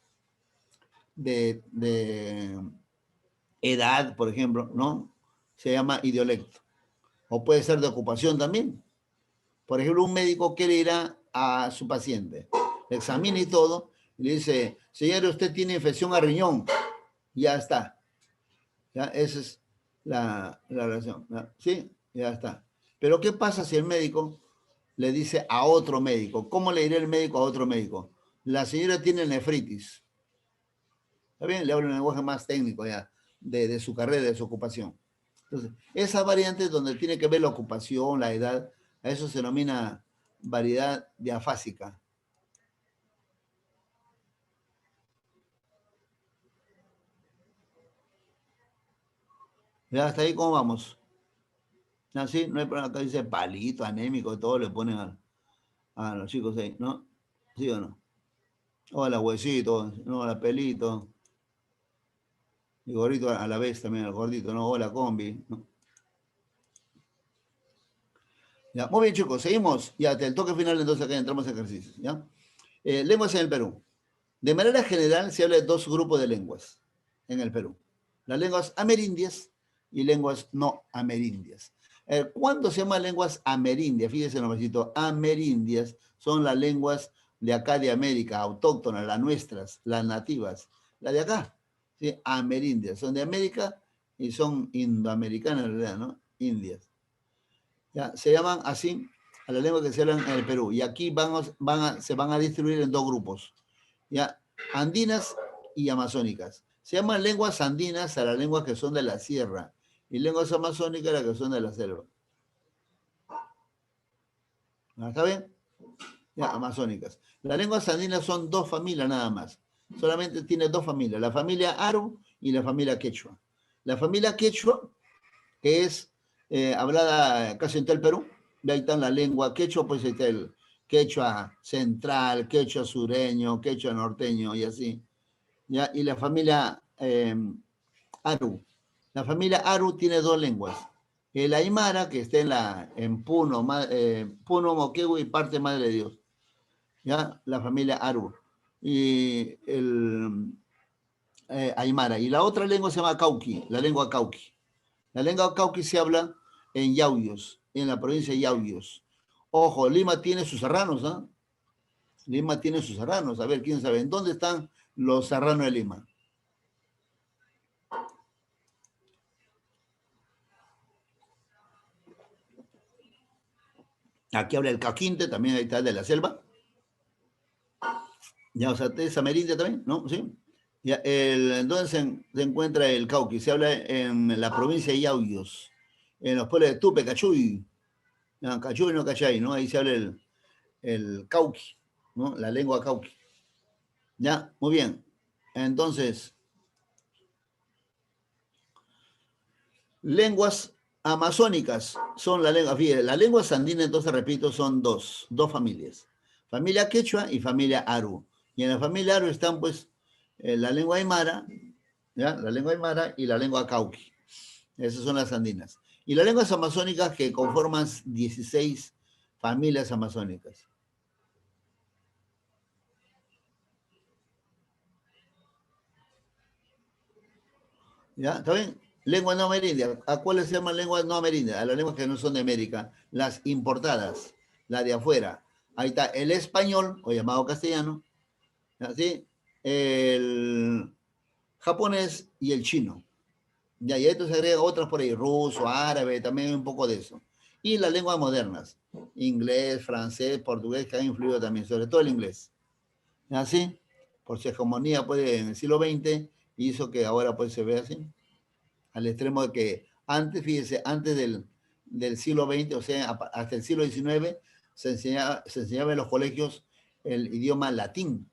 de edad, por ejemplo, ¿no? Se llama idiolecto. O puede ser de ocupación también. Por ejemplo, un médico quiere ir a su paciente, le examina y todo, y le dice, señor, usted tiene infección a riñón. Ya está. ¿Ya? Esa es la relación. ¿Ya? ¿Sí? Ya está. Pero ¿qué pasa si el médico le dice a otro médico? ¿Cómo le dirá el médico a otro médico? La señora tiene nefritis. ¿Está bien? Le hablo en un lenguaje más técnico ya, de su carrera, de su ocupación. Entonces, esa variante donde tiene que ver la ocupación, la edad, a eso se denomina variedad diafásica. ¿Ya hasta ahí cómo vamos? ¿Así? No hay problema, acá dice palito, anémico, todo le ponen a los chicos ahí, ¿no? ¿Sí o no? Hola, huesito, no, hola, pelito. Y gordito a la vez también, el gordito, ¿no? Hola, combi, ¿no? Ya, muy bien, chicos, seguimos. Ya, hasta el toque final, entonces acá entramos en ejercicio. ¿Ya? Lenguas en el Perú. De manera general, se habla de dos grupos de lenguas en el Perú. Las lenguas amerindias y lenguas no amerindias. ¿Cuándo se llaman lenguas amerindias? Fíjense, nombrecito, amerindias son las lenguas de acá de América, autóctonas, las nuestras, las nativas, las de acá, ¿sí? Amerindias, son de América y son indoamericanas en realidad, ¿no? Indias. ¿Ya? Se llaman así a las lenguas que se hablan en el Perú. Y aquí se van a distribuir en dos grupos, ¿ya? Andinas y amazónicas. Se llaman lenguas andinas a las lenguas que son de la sierra y lenguas amazónicas a las que son de la selva. ¿Está bien? Ya, amazónicas. Las lenguas andinas son dos familias nada más. Solamente tiene dos familias, la familia Aru y la familia Quechua. La familia Quechua, que es hablada casi en todo el Perú, de ahí está la lengua quechua, pues está el quechua central, quechua sureño, quechua norteño y así. ¿Ya? Y la familia Aru. La familia Aru tiene dos lenguas. El Aymara, que está en Puno, Puno, Moquegua y parte Madre de Dios. ¿Ya? La familia Aru. Y el Aymara. Y la otra lengua se llama Cauqui, la lengua Cauqui. La lengua Cauqui se habla en Yauyos, en la provincia de Yauyos. Ojo, Lima tiene sus serranos, ¿ah? Lima tiene sus serranos. A ver, ¿quién sabe? ¿En dónde están los serranos de Lima? Aquí habla el Caquinte, también ahí está el de la selva. Ya, o sea, es amerindia también, ¿no? Sí. Ya, ¿dónde se encuentra el Cauqui? Se habla en la provincia de Yauyos, en los pueblos de Tupe, Cachuy. No, Cachuy no Cachay, ¿no? Ahí se habla el Cauqui, ¿no? La lengua Cauqui. Ya, muy bien. Entonces, lenguas amazónicas son las lenguas, fíjate, las lenguas andinas, entonces repito, son dos familias. Familia quechua y familia aru. Y en la familia aru están pues la lengua aymara, ¿ya? La lengua aymara y la lengua cauqui. Esas son las andinas. Y las lenguas amazónicas que conforman 16 familias amazónicas. ¿Ya? ¿Está bien? Lengua no amerindia. ¿A cuáles se llaman lenguas no amerindias? A las lenguas que no son de América. Las importadas, las de afuera. Ahí está el español, o llamado castellano, ¿sí? El japonés y el chino. Ya, y a esto se agregan otras por ahí, ruso, árabe, también un poco de eso. Y las lenguas modernas, inglés, francés, portugués, que han influido también, sobre todo el inglés. ¿Así? Por su hegemonía pues, en el siglo XX hizo que ahora pues se vea así. Al extremo de que antes, fíjese, antes del siglo XX, o sea, hasta el siglo XIX, se enseñaba en los colegios el idioma latín.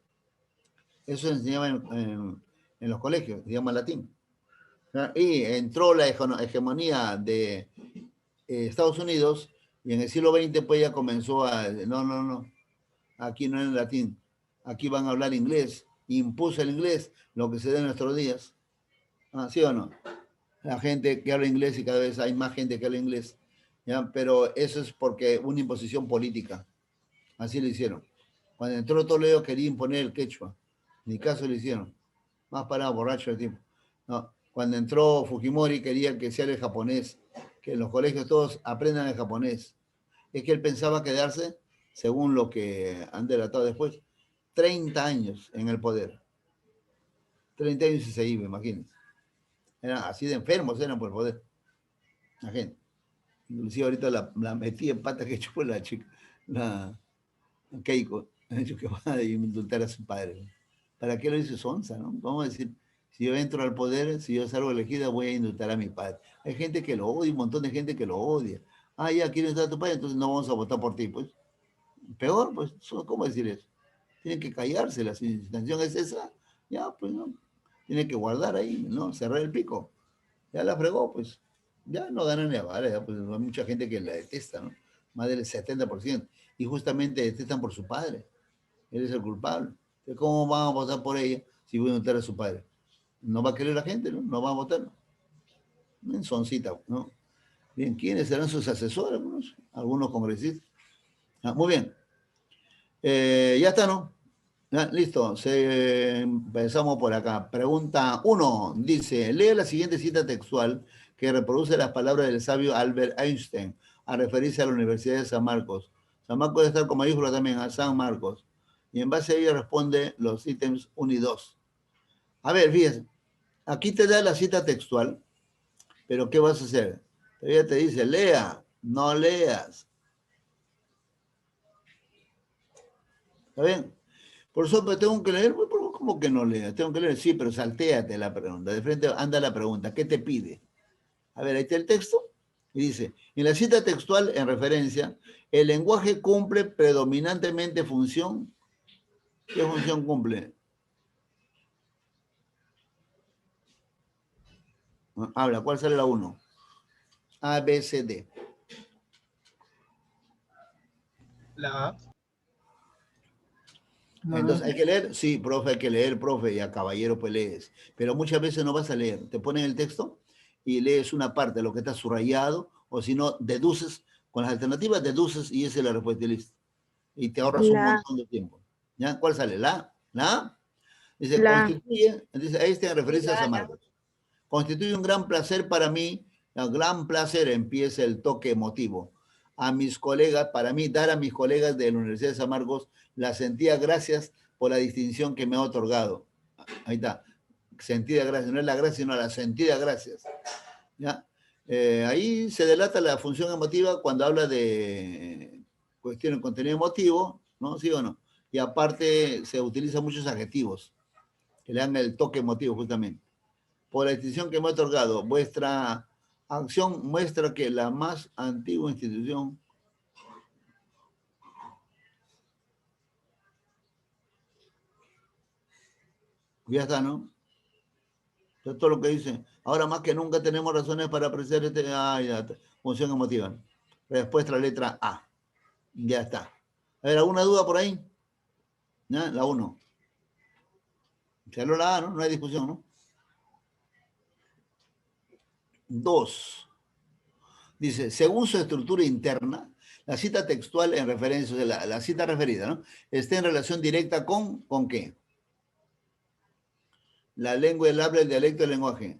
Eso se enseñaba en los colegios, idioma latín. Y entró la hegemonía de Estados Unidos y en el siglo XX pues ya comenzó a, no, aquí no es latín, aquí van a hablar inglés, impuso el inglés, lo que se da en nuestros días. ¿Sí o no? La gente que habla inglés y cada vez hay más gente que habla inglés, ¿ya? Pero eso es porque una imposición política, así lo hicieron. Cuando entró Toledo quería imponer el quechua, ni caso lo hicieron, más parado, borracho el tiempo. No. Cuando entró Fujimori quería que sea el japonés, que en los colegios todos aprendan el japonés. Es que él pensaba quedarse, según lo que han delatado después, 30 años en el poder. 30 años y se iba, imagínense. Eran así de enfermos, eran por el poder. La gente. Inclusive ahorita la metí en pata que chupó la chica, la Keiko. Ha dicho que va a indultar a su padre. ¿Para qué lo hizo Sonsa, no? Vamos a decir, si yo entro al poder, si yo salgo elegida, voy a indultar a mi padre. Hay gente que lo odia, un montón de gente que lo odia. Ah, ya, quieres indultar a tu padre, entonces no vamos a votar por ti, pues. Peor, pues, ¿cómo decir eso? Tienen que callarse, la situación es esa, ya, pues, no. Tienen que guardar ahí, ¿no? Cerrar el pico. Ya la fregó, pues. Ya no ganan ni a vale, ya, pues hay mucha gente que la detesta, ¿no? Más del 70%. Y justamente detestan por su padre. Él es el culpable. Entonces, ¿cómo van a votar por ella si voy a votar a su padre? No va a querer la gente, ¿no? No va a votar. En soncita, ¿no? Bien, ¿quiénes serán sus asesores? Algunos congresistas. Ah, muy bien. Ya está, ¿no? Ya, listo. Empezamos por acá. Pregunta 1. Dice, lee la siguiente cita textual que reproduce las palabras del sabio Albert Einstein a referirse a la Universidad de San Marcos. San Marcos debe estar con mayúscula también, a San Marcos. Y en base a ello responde los ítems 1 y 2. A ver, fíjense. Aquí te da la cita textual, pero ¿qué vas a hacer? Ella te dice, lea, no leas. ¿Está bien? Por eso pues, tengo que leer. ¿Cómo que no leas? Tengo que leer, sí, pero saltéate la pregunta. De frente anda la pregunta. ¿Qué te pide? A ver, ahí está el texto. Y dice, en la cita textual en referencia, el lenguaje cumple predominantemente función. ¿Qué función cumple? Habla, ¿cuál sale la 1? A, B, C, D. La A. Entonces, ¿hay que leer? Sí, profe, hay que leer, profe, y a caballero pues lees. Pero muchas veces no vas a leer. Te ponen el texto y lees una parte de lo que está subrayado, o si no, deduces, con las alternativas deduces y esa es la respuesta y listo. Y te ahorras un La, montón de tiempo. ¿Ya? ¿Cuál sale? ¿La A? Dice, la, constituye, dice, ahí está en referencia a San La, Marcos. Constituye un gran placer para mí, un gran placer, empieza el toque emotivo. A mis colegas, para mí, dar a mis colegas de la Universidad de San Marcos la sentida gracias por la distinción que me ha otorgado. Ahí está. Sentida gracias, no es la gracia, sino la sentida gracias. ¿Ya? Ahí se delata la función emotiva cuando habla de cuestiones, contenido emotivo, ¿no? ¿Sí o no? Y aparte se utilizan muchos adjetivos que le dan el toque emotivo justamente. Por la distinción que me ha otorgado, vuestra acción muestra que la más antigua institución ya está, ¿no? Esto es todo lo que dice. Ahora más que nunca tenemos razones para apreciar función emotiva. Respuesta la letra A. Ya está. A ver, ¿alguna duda por ahí? ¿Ya? La 1. Se habló la A, ¿no? No hay discusión, ¿no? 2. Dice, según su estructura interna, la cita textual en referencia, o sea, la cita referida, ¿no? Está en relación directa ¿con qué? La lengua, el habla, el dialecto, el lenguaje.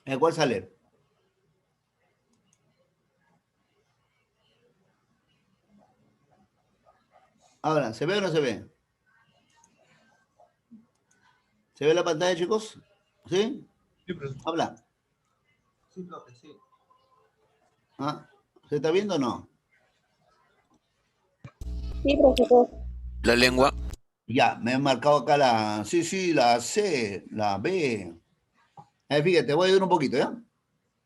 ¿El cuál sale? Ahora, ¿se ve o no se ve? ¿Se ve la pantalla, chicos? ¿Sí? Sí, profesor. Habla. Sí, profe, sí. ¿Ah? ¿Se está viendo o no? sí, profesor. La lengua. Ya, me he marcado acá la... Sí, la C, la B. Fíjate, voy a ayudar un poquito, ¿ya?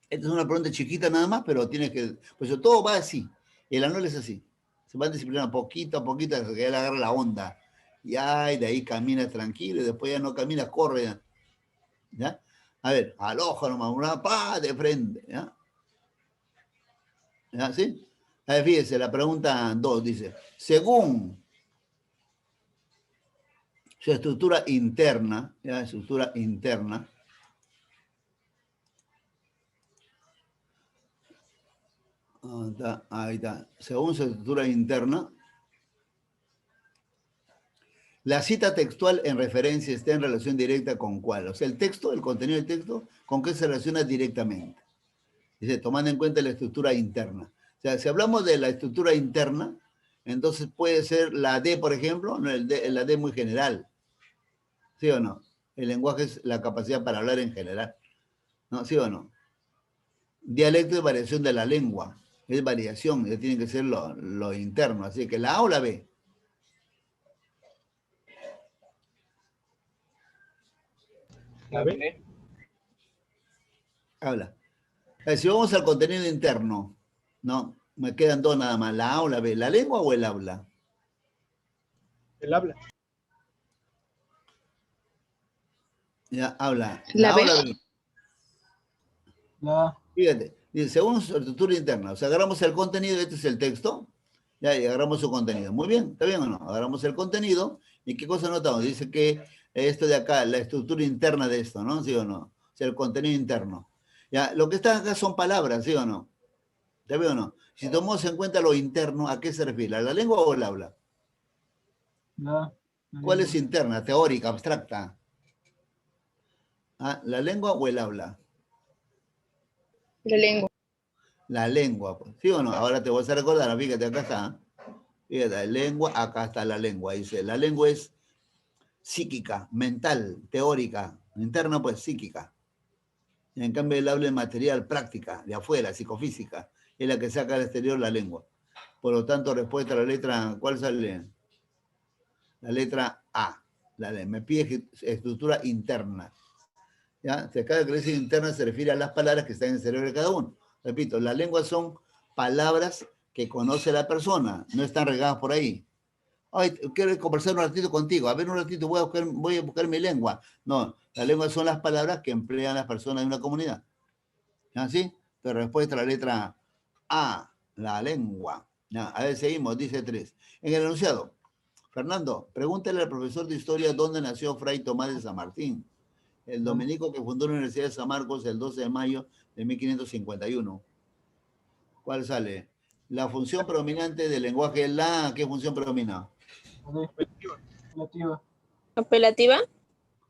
Esta es una pregunta chiquita nada más, pero tienes que... Pues todo va así. El anual es así. Se va disciplinando poquito a poquito hasta que él agarra la onda. Ya, y de ahí camina tranquilo, y después ya no camina, corre. ¿Ya? A ver, al ojo nomás, una pa de frente. ¿Ya? ¿Ya? ¿Sí? A ver, fíjese, la pregunta 2 dice, según su estructura interna, ¿ya? Estructura interna, ahí está, según su estructura interna, la cita textual en referencia está en relación directa con cuál. O sea, el texto, el contenido del texto, ¿con qué se relaciona directamente? Dice, tomando en cuenta la estructura interna. O sea, si hablamos de la estructura interna, entonces puede ser la D, por ejemplo, no, la D muy general. ¿Sí o no? El lenguaje es la capacidad para hablar en general. ¿No? ¿Sí o no? Dialecto es variación de la lengua. Es variación, tiene que ser lo interno. Así que la A o la B. La B. Habla. Si vamos al contenido interno, ¿no? Me quedan dos nada más, la A o la B. ¿La lengua o el habla? El habla. Ya, habla. La ¿La A B. o la B? La Fíjate, dice, según su estructura interna, o sea, agarramos el contenido, este es el texto, ya, y agarramos su contenido. Muy bien, ¿está bien o no? Agarramos el contenido, ¿y qué cosa notamos? Dice que esto de acá, la estructura interna de esto, ¿no? ¿Sí o no? O sea, el contenido interno. Ya, lo que está acá son palabras, ¿sí o no? ¿Está bien o no? Si tomamos en cuenta lo interno, ¿a qué se refiere? ¿A la lengua o el habla? la ¿Cuál es lengua. interna, teórica, abstracta? ¿Ah? ¿La lengua o el habla? La lengua. La lengua, pues. ¿Sí o no? Ahora te voy a hacer recordar, fíjate, acá está. Fíjate, lengua, acá está la lengua. Dice, la lengua es psíquica, mental, teórica, interna, pues psíquica. Y en cambio el habla es material, práctica, de afuera, psicofísica. Es la que saca al exterior la lengua. Por lo tanto, respuesta a la letra, ¿cuál sale? La letra A. Me pide estructura interna. ¿Ya? Si acá que dice interna se refiere a las palabras que están en el cerebro de cada uno. Repito, las lenguas son palabras que conoce la persona, no están regadas por ahí. Ay, quiero conversar un ratito contigo, a ver un ratito voy a buscar mi lengua. No, las lenguas son las palabras que emplean las personas de una comunidad. ¿Así? Entonces, respuesta a la letra A, la lengua. Ya, a ver, seguimos, dice 3. En el enunciado, Fernando, pregúntale al profesor de historia dónde nació Fray Tomás de San Martín, el dominico que fundó la Universidad de San Marcos el 12 de mayo de 1551. ¿Cuál sale? La función predominante del lenguaje es la... ¿Qué función predomina? La D. Apelativa. Apelativa.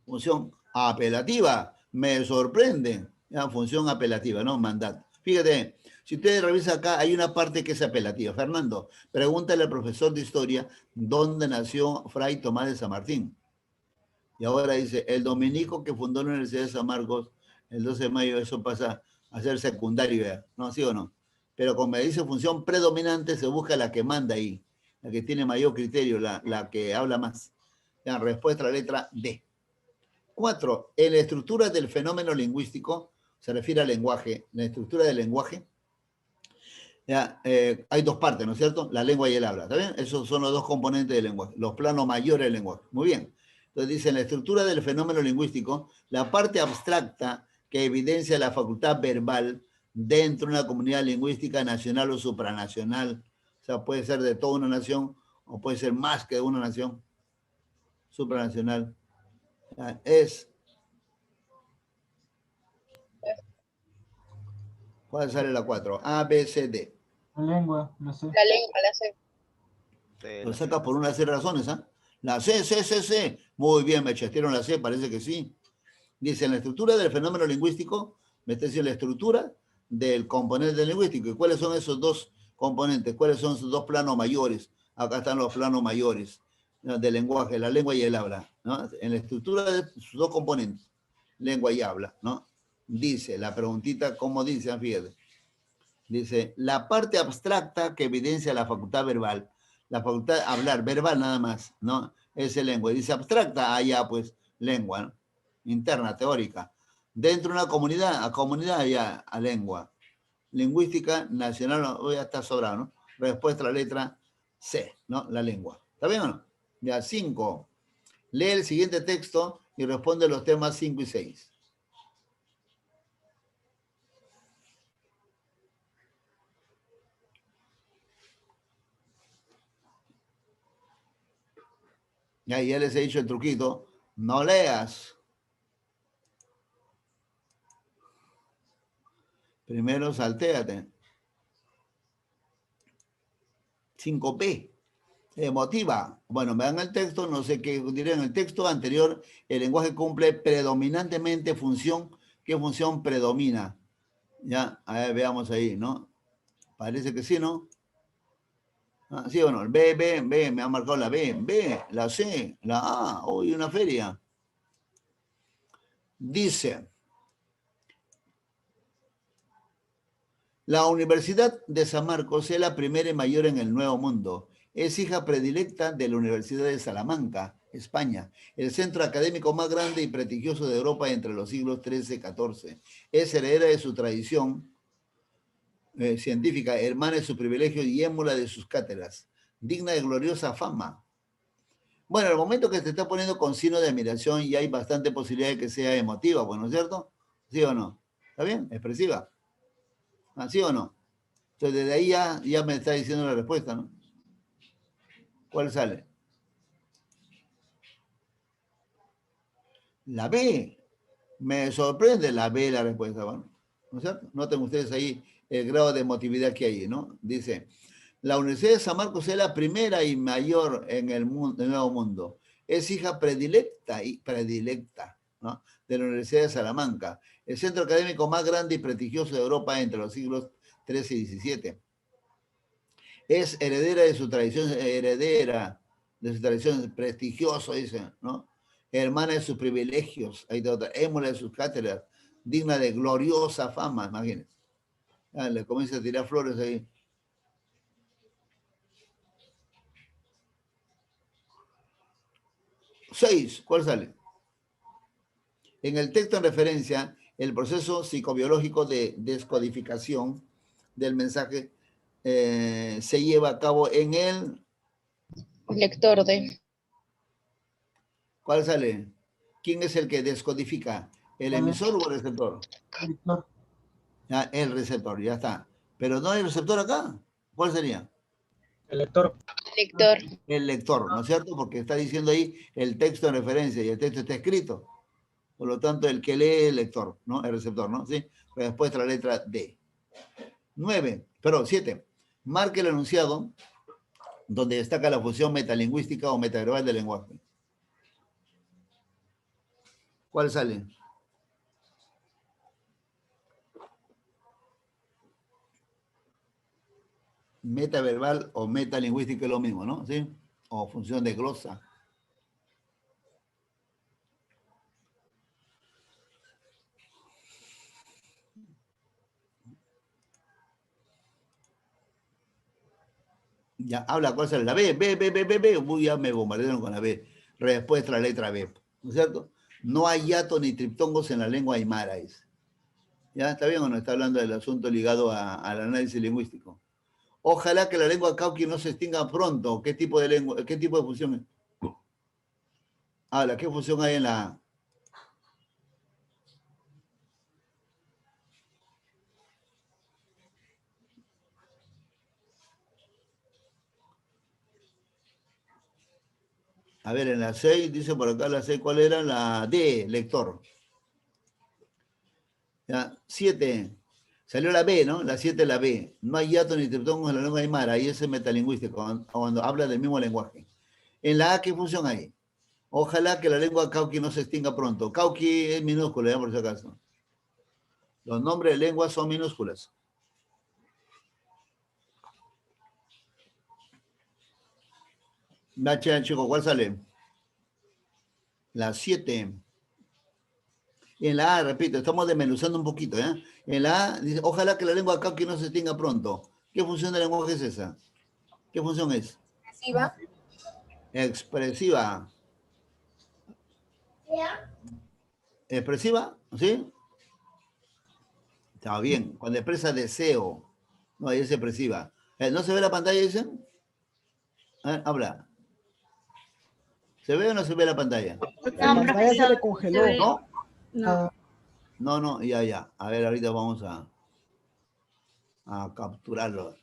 Función apelativa. Me sorprende. Ya, función apelativa, ¿no? Mandato. Fíjate, si ustedes revisan acá, hay una parte que es apelativa. Fernando, pregúntale al profesor de historia dónde nació Fray Tomás de San Martín. Y ahora dice, el dominico que fundó la Universidad de San Marcos el 12 de mayo, eso pasa a ser secundario, ¿ya? ¿No? ¿Sí o no? Pero como me dice función predominante, se busca la que manda ahí, la que tiene mayor criterio, la que habla más. Ya, respuesta a la letra D. 4. En la estructura del fenómeno lingüístico, se refiere al lenguaje, la estructura del lenguaje, ya, hay dos partes, ¿no es cierto? La lengua y el habla, ¿está bien? Esos son los dos componentes del lenguaje, los planos mayores del lenguaje. Muy bien. Entonces dice, en la estructura del fenómeno lingüístico, la parte abstracta que evidencia la facultad verbal dentro de una comunidad lingüística nacional o supranacional, o sea, puede ser de toda una nación o puede ser más que de una nación supranacional, es... ¿Cuál sale la 4? A, B, C, D. La lengua. La C. La lengua, la C. Sí, Lo la sacas C. por una serie de razones, ¿ah? La C, C, C, C. Muy bien, me chastearon la C, parece que sí. Dice, en la estructura del fenómeno lingüístico, me está diciendo la estructura del componente lingüístico. ¿Y cuáles son esos dos componentes? ¿Cuáles son esos dos planos mayores? Acá están los planos mayores, ¿no?, del lenguaje, la lengua y el habla, ¿no? En la estructura de sus dos componentes, lengua y habla, ¿no? Dice, la preguntita, ¿cómo dice? Fíjate. Dice, la parte abstracta que evidencia la facultad verbal, la facultad de hablar, verbal nada más, ¿no? Es el lengua. Dice abstracta, allá pues, lengua, ¿no? Interna, teórica. Dentro de una comunidad, a comunidad ya a lengua. Lingüística nacional, hoy ya está sobrado, ¿no? Respuesta a la letra C, ¿no? La lengua. ¿Está bien o no? Ya, 5. Lee el siguiente texto y responde los temas 5 y 6. Ya les he dicho el truquito. No leas. Primero saltéate. 5P. Emotiva. Bueno, me dan el texto, no sé qué diré en el texto anterior. El lenguaje cumple predominantemente función. ¿Qué función predomina? Ya, a ver, veamos ahí, ¿no? Parece que sí, ¿no? Ah, ¿sí o no? El B, me ha marcado la B, la C, la A. Hoy una feria. Dice, la Universidad de San Marcos es la primera y mayor en el Nuevo Mundo. Es hija predilecta de la Universidad de Salamanca, España, el centro académico más grande y prestigioso de Europa entre los siglos XIII y XIV. Es heredera de su tradición científica, hermana de sus privilegios y émula de sus cátedras, digna de gloriosa fama. Bueno, al momento que se está poniendo con signo de admiración y hay bastante posibilidad de que sea emotiva, ¿no es cierto? ¿Sí o no? ¿Está bien? ¿Expresiva? ¿Sí o no? Entonces, desde ahí ya me está diciendo la respuesta, ¿no? ¿Cuál sale? La B. Me sorprende la B la respuesta, ¿no? ¿No es cierto? Noten ustedes ahí el grado de emotividad que hay, ¿no? Dice, la Universidad de San Marcos es la primera y mayor en el Nuevo Mundo. Es hija predilecta, ¿no? De la Universidad de Salamanca, el centro académico más grande y prestigioso de Europa entre los siglos XIII y XVII. Es heredera de su tradición, prestigioso, dice, ¿no? Hermana de sus privilegios, ahí está otra, émula de sus cátedras, digna de gloriosa fama, imagínense. Le comienza a tirar flores ahí. Seis, ¿cuál sale? En el texto en referencia, el proceso psicobiológico de descodificación del mensaje se lleva a cabo en el... Lector de. ¿Cuál sale? ¿Quién es el que descodifica? ¿El emisor o el receptor? Lector. Ya, el receptor, ya está. Pero no hay receptor acá. ¿Cuál sería? El lector. Lector. El lector, ¿no es cierto? Porque está diciendo ahí el texto en referencia y el texto está escrito. Por lo tanto, el que lee el lector, ¿no? El receptor, ¿no? ¿Sí? Pero después la letra D. 7. Marque el enunciado donde destaca la función metalingüística o metaverbal del lenguaje. ¿Cuál sale? Metaverbal o metalingüística es lo mismo, ¿no? ¿Sí? O función de glosa. Ya, habla, ¿cuál sale? La B, B. Uy, ya me bombardearon con la B. Respuesta a la letra B, ¿no es cierto? No hay hiato ni triptongos en la lengua aymara. ¿Ya está bien o no? Está hablando del asunto ligado al análisis lingüístico. Ojalá que la lengua cauqui no se extinga pronto. ¿Qué tipo de lengua, qué tipo de función es? Habla, ¿qué función hay en la... A ver, en la 6, dice por acá la 6, ¿cuál era? La D, lector. Ya, 7, salió la B, ¿no? La 7 la B. No hay hiato ni triptongos en la lengua aymara, ahí es metalingüístico, cuando habla del mismo lenguaje. En la A, ¿qué función hay? Ojalá que la lengua cauqui no se extinga pronto. Cauqui es minúscula, ya por si acaso. Los nombres de lenguas son minúsculas. Nacha, chico, ¿cuál sale? La 7. En la A, repito, estamos desmenuzando un poquito, ¿eh? En la A, dice, ojalá que la lengua cauqui no se extinga pronto. ¿Qué función del lenguaje es esa? ¿Qué función es? Expresiva. Expresiva. ¿Expresiva? ¿Sí? Está bien. Cuando expresa deseo. No, ahí es expresiva. ¿No se ve la pantalla, dicen? Habla. ¿Se ve o no se ve la pantalla? La pantalla se le congeló. ¿No? No. No, ya. A ver, ahorita vamos a capturarlo.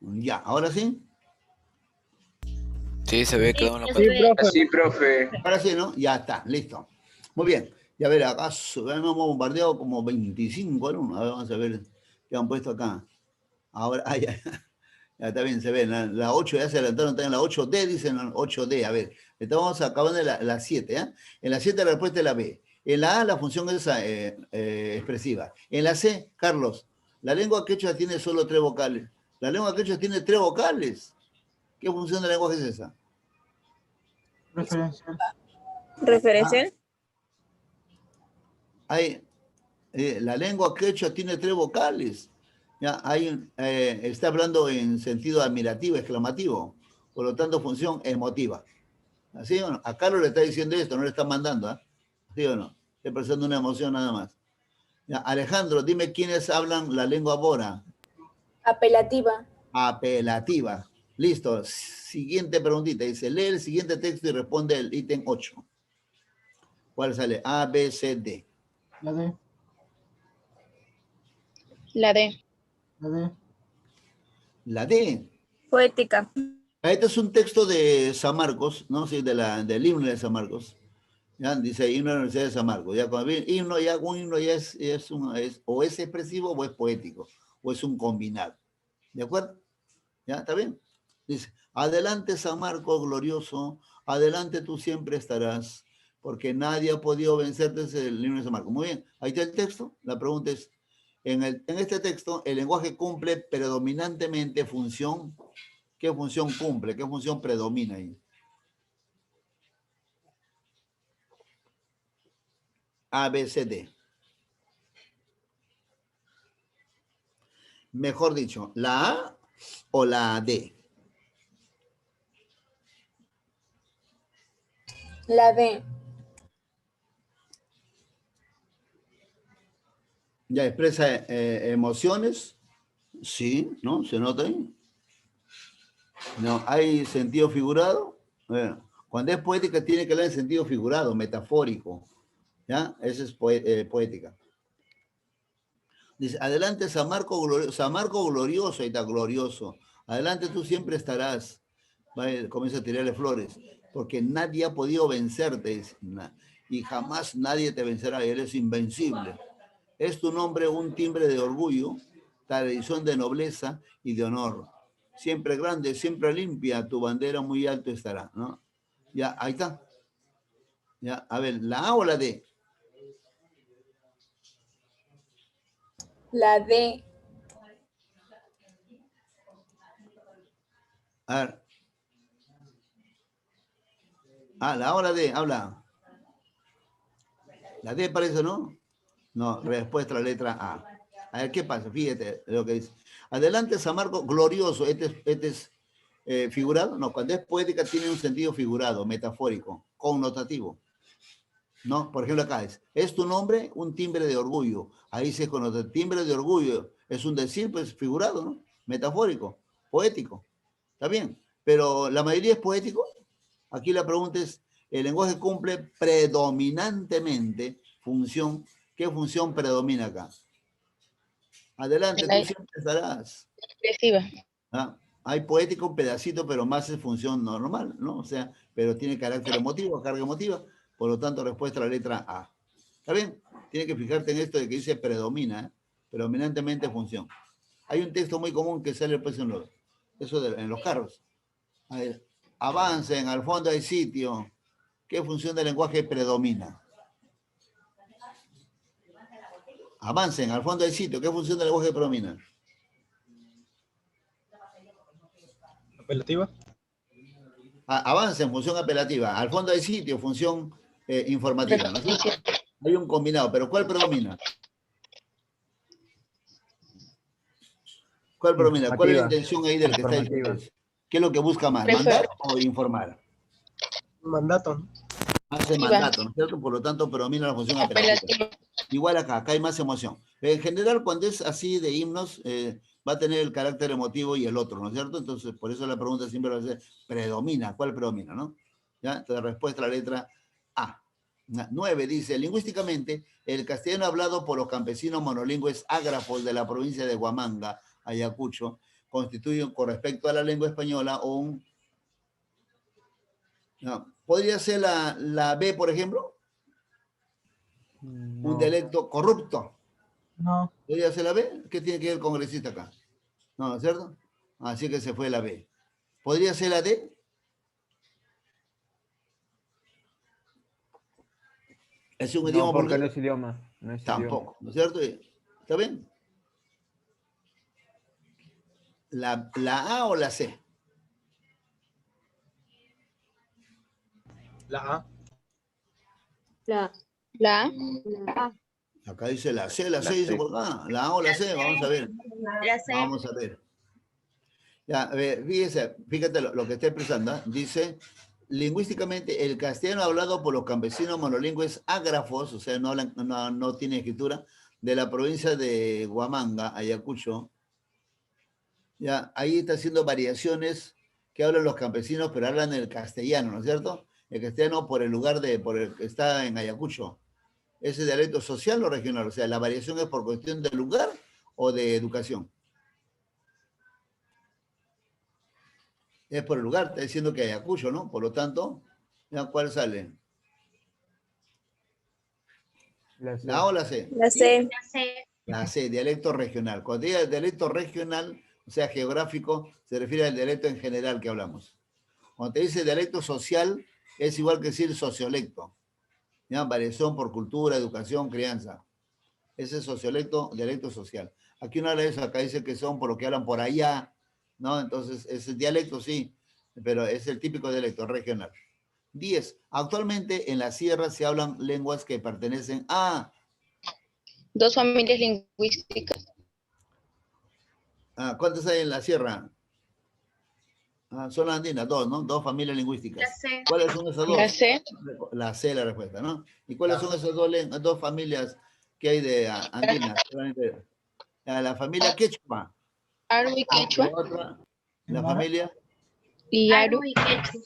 Ya, ¿ahora sí? Sí, se ve cada uno. Sí, profe. Ahora sí, ¿no? Ya está, listo. Muy bien. Y a ver, acá hemos bombardeado como 25 alumnos. A ver, vamos a ver qué han puesto acá. Ahora, ya está bien, se ve. La 8 ya se adelantaron, está en la 8D, dicen la 8D. A ver, estamos acabando de la 7. ¿eh? En la 7 la respuesta es la B. En la A la función es expresiva. En la C, Carlos, la lengua quechua tiene solo 3 vocales. La lengua quechua tiene 3 vocales. ¿Qué función del lenguaje es esa? Referencial. Referencial. La lengua quechua tiene 3 vocales. ¿Ya? Está hablando en sentido admirativo, exclamativo. Por lo tanto, función emotiva. ¿Así o no? A Carlos le está diciendo esto, no le está mandando, ¿ah? ¿Sí o no? Estoy expresando una emoción nada más. Ya, Alejandro, dime quiénes hablan la lengua bora. Apelativa. Apelativa. Listo. Siguiente preguntita. Dice, lee el siguiente texto y responde el ítem 8. ¿Cuál sale? A, B, C, D. La D. La D. La D. La D. Poética. Este es un texto de San Marcos, ¿no? Sí, del himno de San Marcos. ¿Ya? Dice himno de la Universidad de San Marcos. Ya cuando viene himno, ya un himno ya o es expresivo o es poético, o es un combinado. ¿De acuerdo? ¿Ya? ¿Está bien? Dice, adelante San Marcos glorioso, adelante tú siempre estarás, porque nadie ha podido vencerte, es el himno de San Marcos. Muy bien, ahí está el texto. La pregunta es, en este texto, el lenguaje cumple predominantemente función. ¿Qué función cumple? ¿Qué función predomina ahí? A, B, C, D. Mejor dicho, ¿la A o la D? La D. ¿Ya expresa emociones? Sí, ¿no? ¿Se nota ahí? ¿No? ¿Hay sentido figurado? Bueno, cuando es poética tiene que hablar en sentido figurado, metafórico. ¿Ya? Esa es poética. Dice, adelante San Marco glorioso, ahí está, glorioso. Adelante tú siempre estarás. Comienza a tirarle flores, porque nadie ha podido vencerte, dice, y jamás nadie te vencerá, eres invencible. Es tu nombre un timbre de orgullo, tradición de nobleza y de honor. Siempre grande, siempre limpia, tu bandera muy alto estará, ¿no? Ya, ahí está. Ya, a ver, ¿la A o la D? La D. A ver. Ah, la A o la D, habla. La D parece, ¿no? No, respuesta a la letra A. A ver, ¿qué pasa? Fíjate lo que dice. Adelante, San Marcos, glorioso. Este es figurado. No, cuando es poética tiene un sentido figurado, metafórico, connotativo. ¿No? Por ejemplo, acá es tu nombre un timbre de orgullo. Ahí se conoce, timbre de orgullo. Es un decir, pues, figurado, ¿no? Metafórico, poético. ¿Está bien? Pero la mayoría es poético. Aquí la pregunta es, ¿el lenguaje cumple predominantemente función? ¿Qué función predomina acá? Adelante, tú siempre estarás. Expresiva. ¿Ah? Hay poético un pedacito, pero más es función normal, ¿no? O sea, pero tiene carácter emotivo, carga emotiva. Por lo tanto, respuesta a la letra A. ¿Está bien? Tiene que fijarte en esto de que dice predomina, ¿eh? Predominantemente función. Hay un texto muy común que sale pues en los carros. A ver, avancen, al fondo hay sitio. ¿Qué función del lenguaje predomina? Avancen, al fondo hay sitio. ¿Qué función del lenguaje predomina? Apelativa. Avancen, función apelativa. Al fondo hay sitio, función informativa. ¿No? Hay un combinado, pero ¿cuál predomina? ¿Cuál predomina? ¿Cuál es la intención ahí del que está diciendo? ¿Qué es lo que busca más? ¿Mandar o informar? Mandato. Hace mandato, ¿no es cierto? Por lo tanto, predomina la función apelativa. Igual acá hay más emoción. En general, cuando es así de himnos, va a tener el carácter emotivo y el otro, ¿no es cierto? Entonces, por eso la pregunta siempre va a ser, predomina, ¿cuál predomina, no? ¿Ya? Entonces, respuesta a la letra A. 9 dice, lingüísticamente, el castellano hablado por los campesinos monolingües ágrafos de la provincia de Huamanga, Ayacucho, constituye con respecto a la lengua española un... No, ¿podría ser la B, por ejemplo? No. Un dialecto corrupto. No. ¿Podría ser la B? ¿Qué tiene que ver el congresista acá? No, ¿no es cierto? Así que se fue la B. ¿Podría ser la D? ¿Es un idioma porque vulgar? no es idioma. No es Tampoco, ¿no es cierto? ¿Está bien? ¿La A o la C? La A. La A. Acá dice la C dice C. por acá. La A o la C, vamos a ver. La C. Vamos a ver. Ya, a ver, fíjate lo que está expresando. ¿Eh? Dice, lingüísticamente, el castellano hablado por los campesinos monolingües ágrafos, o sea, no, hablan, no tiene escritura, de la provincia de Huamanga, Ayacucho, ya, ahí está haciendo variaciones que hablan los campesinos, pero hablan el castellano, ¿no es cierto? El castellano por el lugar por el que está en Ayacucho. ¿Ese dialecto social o regional? O sea, ¿la variación es por cuestión de lugar o de educación? Es por el lugar, está diciendo que Ayacucho, ¿no? Por lo tanto, ¿ya cuál sale? ¿La A o la C? La C. La C, dialecto regional. Cuando diga dialecto regional, o sea, geográfico, se refiere al dialecto en general que hablamos. Cuando te dice dialecto social, es igual que decir sociolecto. ¿Ya? Variación por cultura, educación, crianza. Ese es sociolecto, dialecto social. Aquí no habla de eso, acá dice que son por lo que hablan por allá, ¿no? Entonces, ese dialecto sí, pero es el típico dialecto regional. 10. Actualmente en la sierra se hablan lenguas que pertenecen a... 2 familias lingüísticas. ¿Cuántas hay en la sierra? Son andinas, 2, ¿no? 2 familias lingüísticas. ¿Cuáles son esas 2? La C. La C, la respuesta, ¿no? ¿Y cuáles son esas 2 familias que hay de andinas? La familia quechua. Aru y Quechua. La familia... Y Aru y Quechua.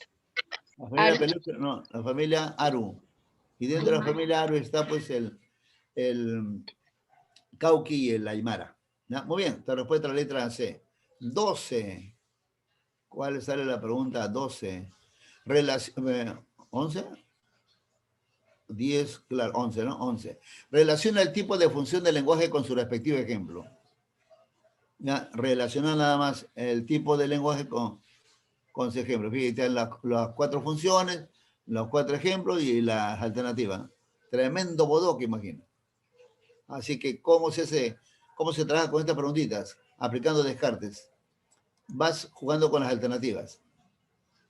La familia Peluche, no, la familia Aru. Y dentro de la familia Aru está pues el Cauqui y el Aymara. ¿Ya? Muy bien, esta respuesta a la letra C. 12. ¿Cuál sale la pregunta? 12. ¿11? 10, claro, 11, ¿no? 11. Relaciona el tipo de función del lenguaje con su respectivo ejemplo. ¿Ya? Relaciona nada más el tipo de lenguaje con su ejemplo. Fíjate, las 4 funciones, los 4 ejemplos y las alternativas. Tremendo bodoque, imagino. Así que, ¿cómo se trabaja con estas preguntitas? Aplicando descartes. Vas jugando con las alternativas.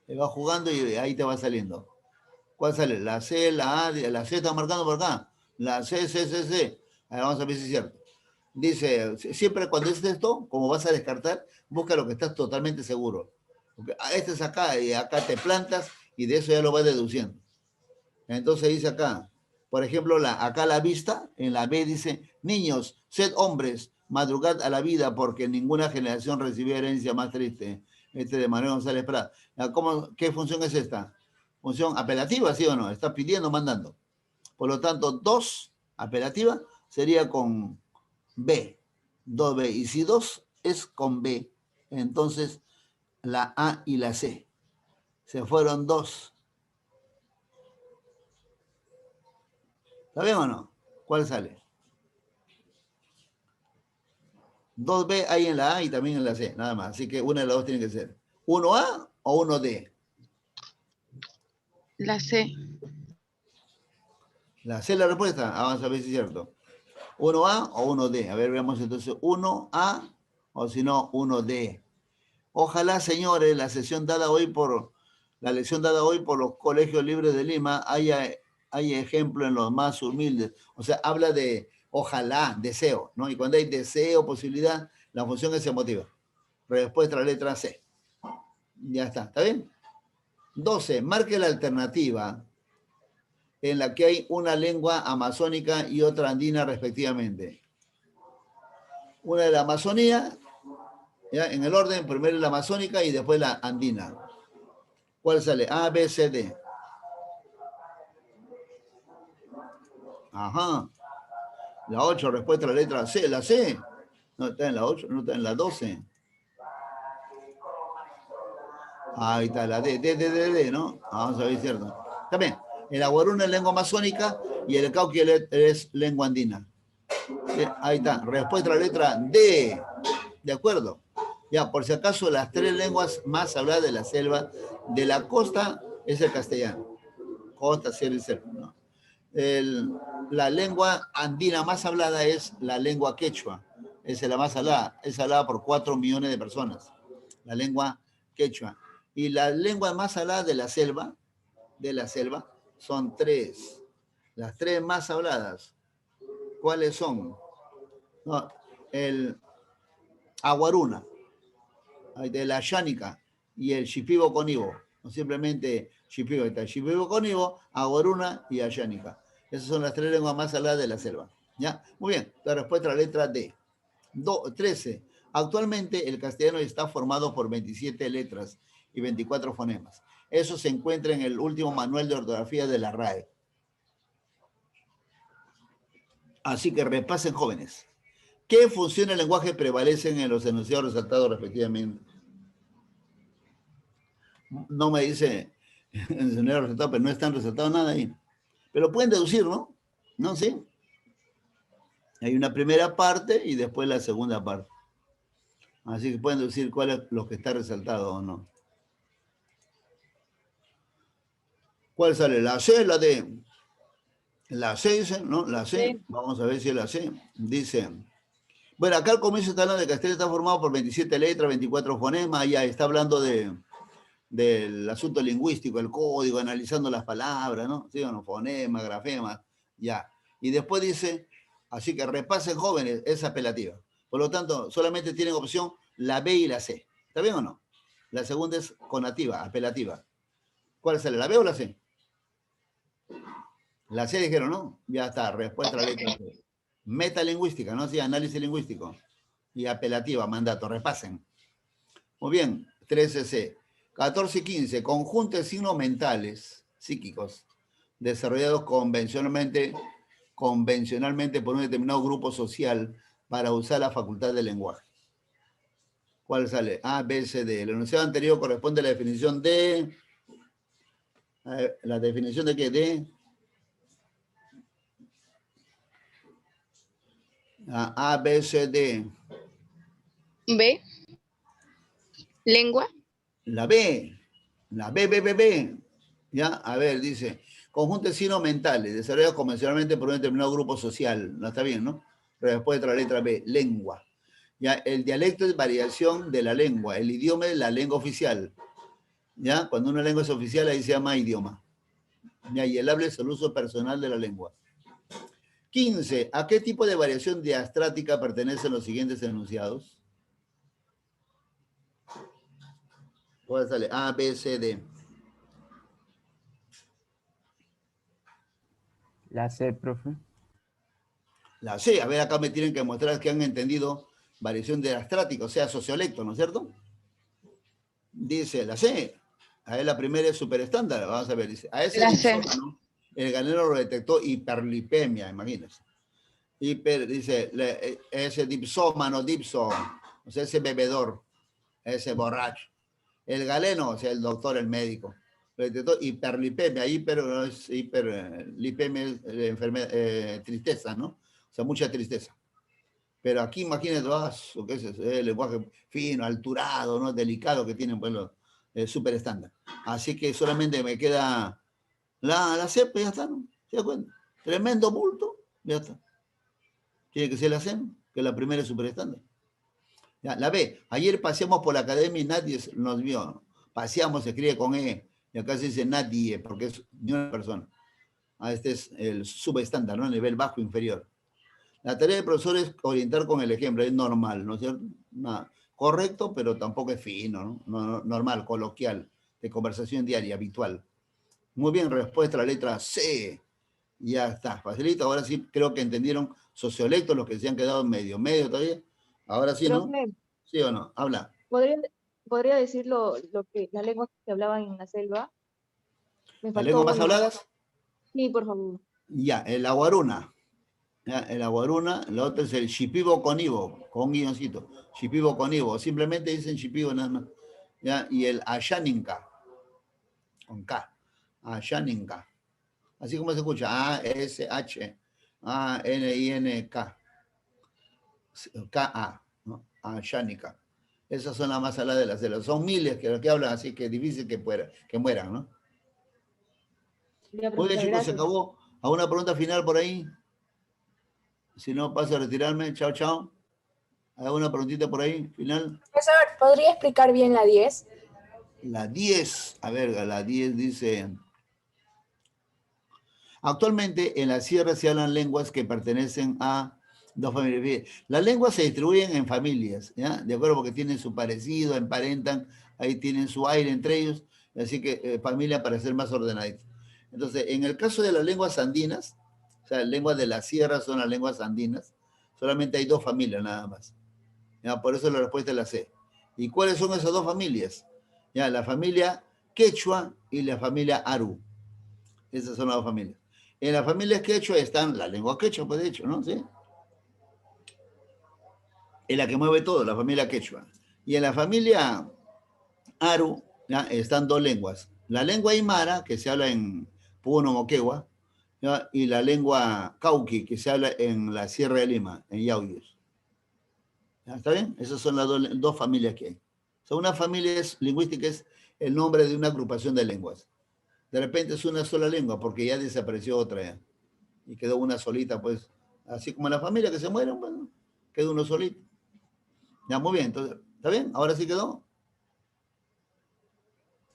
Te vas jugando y ahí te va saliendo. ¿Cuál sale? La C, la A, la C está marcando por acá. La C, C, C, C. Ahí vamos a ver si es cierto. Dice, siempre cuando es esto, como vas a descartar, busca lo que estás totalmente seguro. Porque este es acá y acá te plantas y de eso ya lo vas deduciendo. Entonces dice acá, por ejemplo, acá la vista, en la B dice, niños, sed hombres, madrugad a la vida porque ninguna generación recibió herencia más triste. De Manuel González Prat. ¿Qué función es esta? Función apelativa, ¿sí o no? Está pidiendo, mandando. Por lo tanto, 2, apelativa, sería con B, 2B. Y si 2 es con B, entonces la A y la C. Se fueron 2. ¿Está bien o no? ¿Cuál sale? 2B hay en la A y también en la C, nada más. Así que una de las dos tiene que ser. ¿1A o 1D? La C. La C es la respuesta. Vamos a ver si es cierto. ¿1A o 1D? A ver, veamos entonces. 1A o si no, 1D. Ojalá, señores, la lección dada hoy por los colegios libres de Lima haya ejemplo en los más humildes. O sea, habla de ojalá, deseo, ¿no? Y cuando hay deseo, posibilidad, la función es emotiva. Respuesta a la letra C. Ya está, ¿está bien? 12. Marque la alternativa en la que hay una lengua amazónica y otra andina respectivamente. Una de la Amazonía, ¿ya? En el orden, primero la amazónica y después la andina. ¿Cuál sale? A, B, C, D. Ajá. La 8, respuesta a la letra C. La C. No está en la 8, no está en la 12. Ahí está, la D. D, ¿no? Vamos a ver, ¿cierto? También. El aguaruna es lengua amazónica y el cauqui es lengua andina. Ahí está. Respuesta a la letra D. ¿De acuerdo? Ya, por si acaso, las 3 lenguas más habladas de la selva, de la costa, es el castellano. Costa, sierra y selva, ¿no? La lengua andina más hablada es la lengua quechua. Esa es la más hablada. Es hablada por 4 millones de personas. La lengua quechua. Y la lengua más hablada de la selva, son 3. Las 3 más habladas. ¿Cuáles son? No, el aguaruna, de la Yánica y el Shipibo Conibo, o simplemente Shipibo, ahí está. Shipibo Cónibo, Aguaruna y Ayánica. Esas son las 3 lenguas más habladas de la selva. ¿Ya? Muy bien, la respuesta a la letra D. 13. Actualmente el castellano está formado por 27 letras y 24 fonemas. Eso se encuentra en el último manual de ortografía de la RAE. Así que repasen, jóvenes. ¿Qué funciones del lenguaje prevalecen en los enunciados resaltados respectivamente? No me dice en el enunciado resaltado, pero no están resaltados nada ahí. Pero pueden deducir, ¿no? No sé. Hay una primera parte y después la segunda parte. Así que pueden deducir cuál es lo que está resaltado o no. ¿Cuál sale? ¿La C o la D? La C dice, ¿no? La C. Sí. Vamos a ver si es la C. Dice, bueno, acá al comienzo está hablando de que Castellano está formado por 27 letras, 24 fonemas, ya está hablando del asunto lingüístico, el código, analizando las palabras, ¿no? Sí, bueno, fonemas, grafemas, ya. Y después dice, así que repasen, jóvenes, es apelativa. Por lo tanto, solamente tienen opción la B y la C. ¿Está bien o no? La segunda es conativa, apelativa. ¿Cuál sale, la B o la C? La C dijeron, ¿no? Ya está, respuesta a la letra C. Metalingüística, ¿no? Sí, análisis lingüístico. Y apelativa, mandato, repasen. Muy bien, 13C. 14 y 15, conjuntos de signos mentales, psíquicos, desarrollados convencionalmente por un determinado grupo social para usar la facultad del lenguaje. ¿Cuál sale? A, B, C, D. El enunciado anterior corresponde a la definición de... ¿La definición de qué? De... A, B, C, D. B. Lengua. La B. La B. ¿Ya? A ver, dice, conjunto de signos mentales, desarrollados convencionalmente por un determinado grupo social. No está bien, ¿no? Respuesta a la letra B, lengua. Ya, el dialecto es variación de la lengua. El idioma es la lengua oficial. ¿Ya? Cuando una lengua es oficial, ahí se llama idioma. ¿Ya? Y el habla es el uso personal de la lengua. 15. ¿A qué tipo de variación diastrática pertenecen los siguientes enunciados? ¿Cuál sale? A, B, C, D. La C, profe. La C. A ver, acá me tienen que mostrar que han entendido variación diastrática, o sea, sociolecto, ¿no es cierto? Dice la C. A ver, la primera es superestándar. Vamos a ver, dice. A ese dipsómano, el galeno lo detectó hiperlipemia, imagínense. Dice, ese dipsómano, o sea, ese bebedor, ese borracho. El galeno, o sea, el doctor, el médico, lo detectó hiperlipemia. Hiperlipemia es enfermedad, tristeza, ¿no? O sea, mucha tristeza. Pero aquí imagínate, ¿qué es eso? El lenguaje fino, alturado, ¿no? Delicado que tienen, pues, los súper estándar. Así que solamente me queda la C, pues ya está, ¿no? ¿Se da cuenta? Tremendo bulto, ya está. Tiene que ser la C, que la primera es súper estándar. Ya, la B. Ayer paseamos por la academia y nadie nos vio, ¿no? Paseamos, se escribe con E, y acá se dice nadie, porque es ni una persona. Este es el subestándar, ¿no? El nivel bajo inferior. La tarea del profesor es orientar con el ejemplo, es normal, ¿no es cierto? Nada. Correcto, pero tampoco es fino, ¿no? Normal, coloquial, de conversación diaria, habitual. Muy bien, respuesta a la letra C. Ya está, facilito. Ahora sí creo que entendieron sociolectos, los que se han quedado medio todavía. Ahora sí, ¿no? Profe, ¿Sí o no? Habla. ¿podría decir lo que las lenguas que se hablaban en la selva? ¿Las lenguas más habladas? Sí, por favor. Ya, el aguaruna. Ya, el aguaruna, la otra es el shipibo conibo, con un guioncito. Shipibo conibo, simplemente dicen shipibo nada más. Ya, y el ayaninka, con K. Ayaninka. Así como se escucha, A-S-H, A-N-I-N-K. K-A, ¿no? Ayaninka. Esas son las más habladas de la selva. Son miles que hablan, así que es difícil que mueran, ¿no? Muy bien, chicos, se acabó. ¿Alguna pregunta final por ahí? Si no, paso a retirarme. Chao, chao. ¿Alguna preguntita por ahí, final? Profesor, ¿podría explicar bien la 10? La 10, a ver, la 10 dice... Actualmente en la sierra se hablan lenguas que pertenecen a dos familias. Las lenguas se distribuyen en familias, ¿ya? De acuerdo, porque tienen su parecido, emparentan, ahí tienen su aire entre ellos. Así que familia para ser más ordenadito. Entonces, en el caso de las lenguas andinas, o sea, lenguas de la sierra son las lenguas andinas, solamente hay 2 familias nada más. ¿Ya? Por eso la respuesta es la C. ¿Y cuáles son esas 2 familias? Ya, la familia quechua y la familia aru. Esas son las 2 familias. En la familia quechua están la lengua quechua, pues de hecho, ¿no? ¿Sí? Es la que mueve todo, la familia quechua. Y en la familia aru, ¿ya? Están 2 lenguas. La lengua aymara, que se habla en Puno, Moquegua, ¿ya? Y la lengua cauqui, que se habla en la Sierra de Lima, en Yauyos. ¿Ya? ¿Está bien? Esas son las 2 familias que hay. O sea, una familia lingüística es el nombre de una agrupación de lenguas. De repente es una sola lengua, porque ya desapareció otra ya. Y quedó una solita, pues. Así como la familia que se mueren, bueno, quedó uno solito. Ya, muy bien. Entonces, ¿está bien? ¿Ahora sí quedó?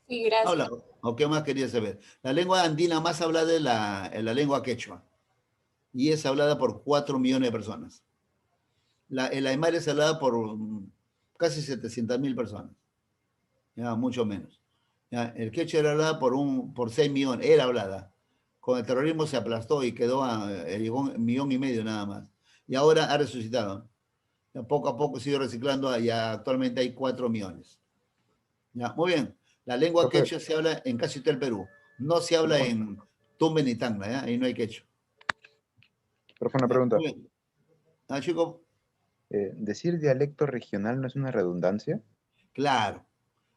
Sí, gracias. Habla. ¿O qué más quería saber? La lengua andina más hablada es la lengua quechua. Y es hablada por 4 millones de personas. El aymara es hablada por casi 700.000 personas. Ya, mucho menos. Ya, el quechua era hablada por 6 millones. Era hablada. Con el terrorismo se aplastó y llegó a 1,5 millones nada más. Y ahora ha resucitado. Ya, poco a poco sigue reciclando. Ya actualmente hay 4 millones. Ya, muy bien. La lengua quechua se habla en casi todo el Perú. No se habla en Tumbes ni Tacna, ¿ya? Ahí no hay quechua. Profe, una pregunta. Muy bien. Chico. ¿Decir dialecto regional no es una redundancia? Claro,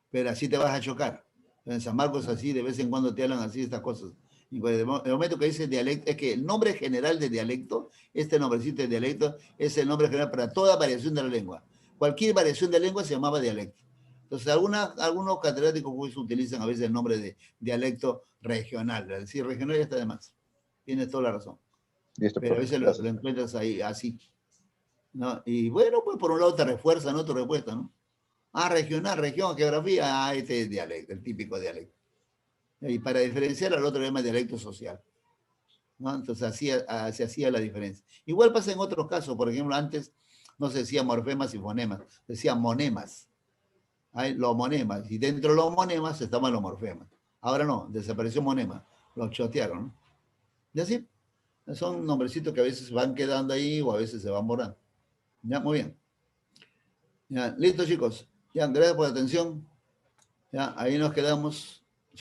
pero así te vas a chocar. En San Marcos así, de vez en cuando te hablan así estas cosas. Y en el momento que dice dialecto, es que el nombre general de dialecto, este nombrecito de dialecto, es el nombre general para toda variación de la lengua. Cualquier variación de lengua se llamaba dialecto. Entonces, algunos catedráticos pues, utilizan a veces el nombre de dialecto regional. Es decir, regional ya está de más. Tienes toda la razón. Listo, pero a profe, veces lo encuentras ahí así. ¿No? Y bueno, pues por un lado te refuerza, ¿no? Tu respuesta, ¿no? Regional, región, geografía, este es dialecto, el típico dialecto. Y para diferenciar al otro llama dialecto social, ¿no? Entonces se hacía la diferencia. Igual pasa en otros casos, por ejemplo, antes no se decía morfemas y fonemas, se decía monemas. Hay los monemas, y dentro de los monemas estaban los morfemas. Ahora no, desapareció monema, los chotearon, ¿no? Y así, son nombrecitos que a veces van quedando ahí o a veces se van borrando. Ya, muy bien. Ya, listo, chicos. Ya, gracias por la atención. Ya, ahí nos quedamos.